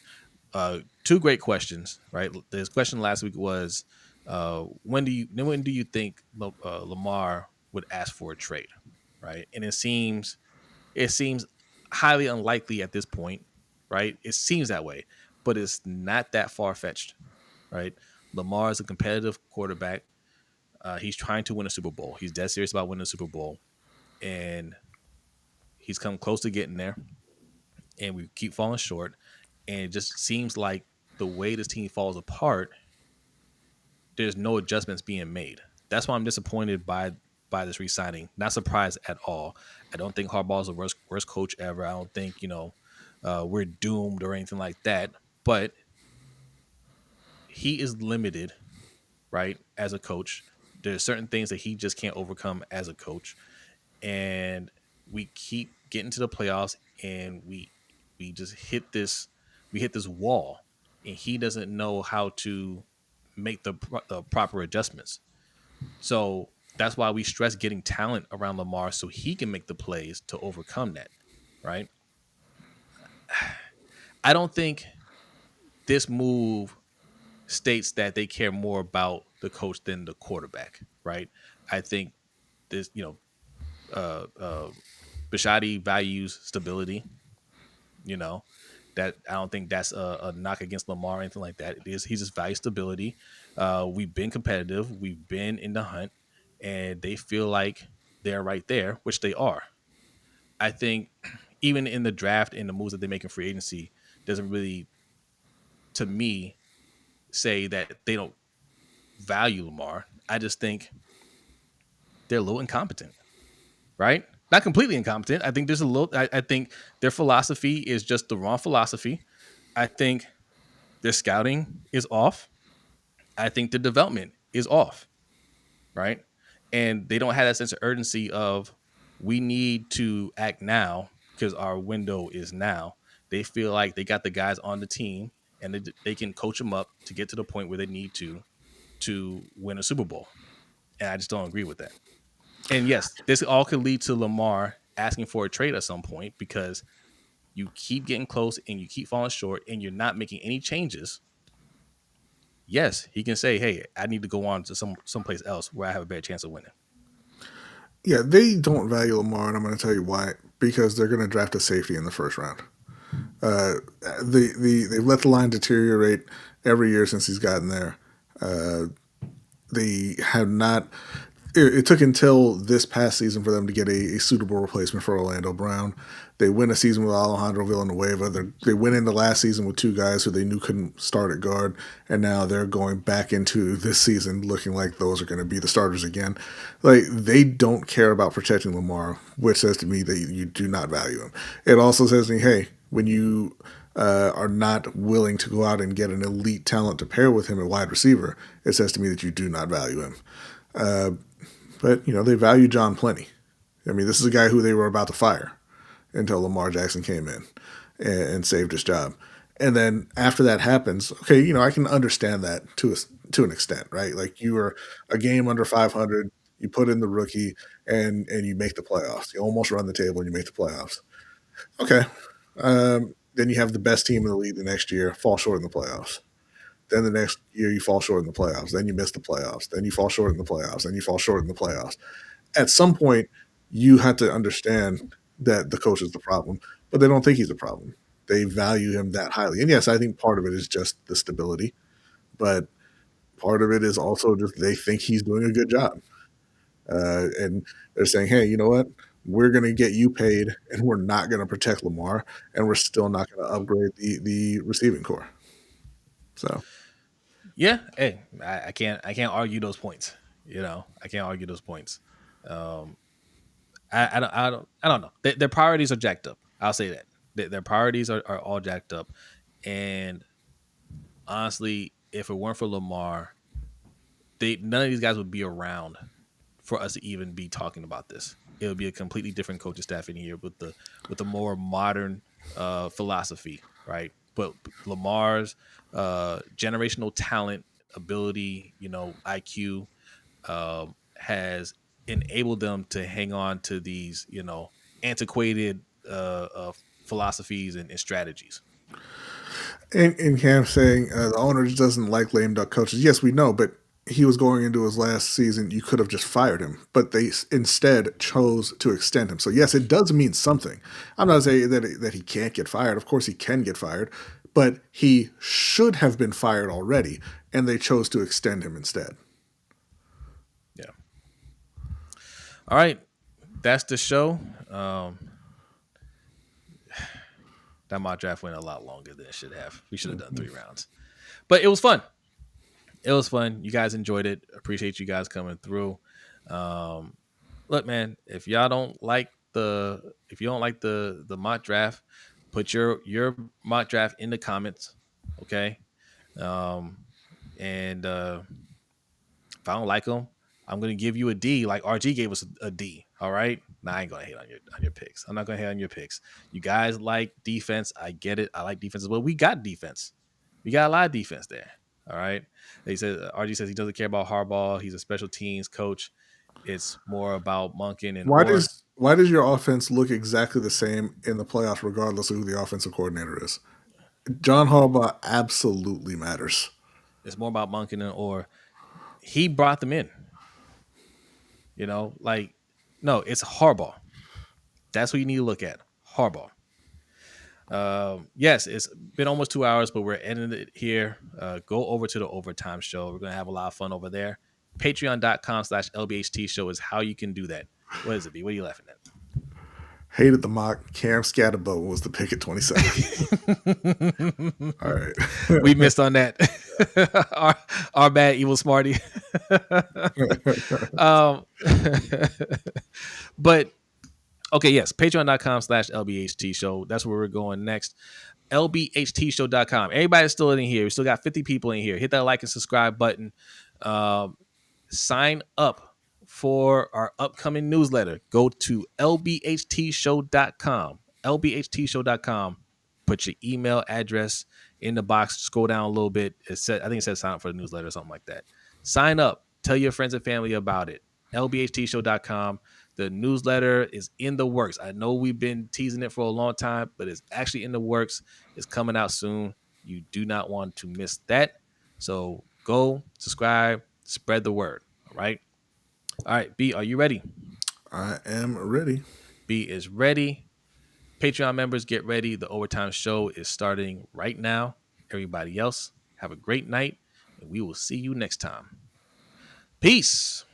2 great questions, right? His question last week was, when do you think Lamar would ask for a trade, right? And it seems highly unlikely at this point, right? It seems that way, but it's not that far-fetched, right? Lamar is a competitive quarterback. He's trying to win a Super Bowl. He's dead serious about winning a Super Bowl, and he's come close to getting there, and we keep falling short. And it just seems like the way this team falls apart, there's no adjustments being made. That's why I'm disappointed by this re-signing. Not surprised at all. I don't think Harbaugh is the worst coach ever. I don't think we're doomed or anything like that. But he is limited, right, as a coach. There's certain things that he just can't overcome as a coach, and we keep getting to the playoffs, and we just hit this wall, and he doesn't know how to make the proper adjustments. So that's why we stress getting talent around Lamar so he can make the plays to overcome that, right? I don't think this move states that they care more about the coach than the quarterback, right? I think this, Bishotti values stability, that I don't think that's a knock against Lamar or anything like that. He just values stability. We've been competitive. We've been in the hunt, and they feel like they're right there, which they are. I think even in the draft and the moves that they make in free agency doesn't really, to me, say that they don't value Lamar. I just think they're a little incompetent, right? Not completely incompetent. I think there's a little. I think their philosophy is just the wrong philosophy. I think their scouting is off. I think the development is off, right? And they don't have that sense of urgency of we need to act now because our window is now. They feel like they got the guys on the team and they can coach them up to get to the point where they need to win a Super Bowl. And I just don't agree with that. And yes, this all could lead to Lamar asking for a trade at some point because you keep getting close and you keep falling short and you're not making any changes. Yes, he can say, hey, I need to go on to someplace else where I have a better chance of winning. Yeah, they don't value Lamar, and I'm going to tell you why. Because they're going to draft a safety in the 1st round. They've let the line deteriorate every year since he's gotten there. They have not. It took until this past season for them to get a suitable replacement for Orlando Brown. They win a season with Alejandro Villanueva. They went into last season with 2 guys who they knew couldn't start at guard, and now they're going back into this season looking like those are going to be the starters again. Like, they don't care about protecting Lamar, which says to me that you do not value him. It also says to me, hey, when you are not willing to go out and get an elite talent to pair with him at wide receiver, it says to me that you do not value him. But, they value John plenty. I mean, this is a guy who they were about to fire until Lamar Jackson came in and saved his job. And then after that happens, okay, I can understand that to an extent, right? Like you were a game under 500, you put in the rookie, and you make the playoffs. You almost run the table and you make the playoffs. Okay, then you have the best team in the league the next year, fall short in the playoffs. Then the next year you fall short in the playoffs. Then you miss the playoffs. Then you fall short in the playoffs. Then you fall short in the playoffs. At some point, you have to understand that the coach is the problem, but they don't think he's a problem. They value him that highly. And yes, I think part of it is just the stability, but part of it is also just they think he's doing a good job. And they're saying, hey, you know what? We're going to get you paid, and we're not going to protect Lamar, and we're still not going to upgrade the receiving core. So, yeah, hey, I can't argue those points. I can't argue those points. I don't know. Their priorities are jacked up. I'll say that their priorities are all jacked up. And honestly, if it weren't for Lamar, none of these guys would be around for us to even be talking about this. It would be a completely different coaching staff in here with the more modern philosophy, right? But Lamar's generational talent, ability, IQ has enabled them to hang on to these, antiquated philosophies and strategies. and Cam saying the owner just doesn't like lame duck coaches. Yes, we know, but he was going into his last season. You could have just fired him, but they instead chose to extend him. So yes, it does mean something. I'm not saying that he can't get fired. Of course, he can get fired, but he should have been fired already, and they chose to extend him instead. Yeah. All right, that's the show. That mock draft went a lot longer than it should have. We should have done 3 rounds, but it was fun. It was fun. You guys enjoyed it. Appreciate you guys coming through. Look, man, if you don't like the mock draft, put your mock draft in the comments, okay? And if I don't like them, I'm gonna give you a D, like RG gave us a D. All right. Nah, I ain't gonna hate on your picks. I'm not gonna hate on your picks. You guys like defense. I get it. I like defense as well. We got defense. We got a lot of defense there. All right. They said RG says he doesn't care about Harbaugh. He's a special teams coach. It's more about Monken and Why does your offense look exactly the same in the playoffs, regardless of who the offensive coordinator is? John Harbaugh absolutely matters. It's more about Monken and or. He brought them in. No, it's Harbaugh. That's what you need to look at. Harbaugh. Yes, it's been almost 2 hours, but we're ending it here. Go over to the Overtime Show. We're going to have a lot of fun over there. Patreon.com/LBHT Show is how you can do that. What is it, B? What are you laughing at? Hated the mock. Cam Scatterbo was the pick at 27. All right. We missed on that. our bad, evil smarty. But okay, yes, patreon.com/LBHT Show. That's where we're going next. LBHTShow.com. Everybody's still in here. We still got 50 people in here. Hit that like and subscribe button. Sign up for our upcoming newsletter. Go to LBHTShow.com. LBHTShow.com. Put your email address in the box. Scroll down a little bit. I think it says sign up for the newsletter or something like that. Sign up. Tell your friends and family about it. LBHTShow.com. The newsletter is in the works. I know we've been teasing it for a long time, but it's actually in the works. It's coming out soon. You do not want to miss that. So go, subscribe, spread the word. All right. All right, B, are you ready? I am ready. B is ready. Patreon members, get ready. The Overtime Show is starting right now. Everybody else, have a great night, and we will see you next time. Peace.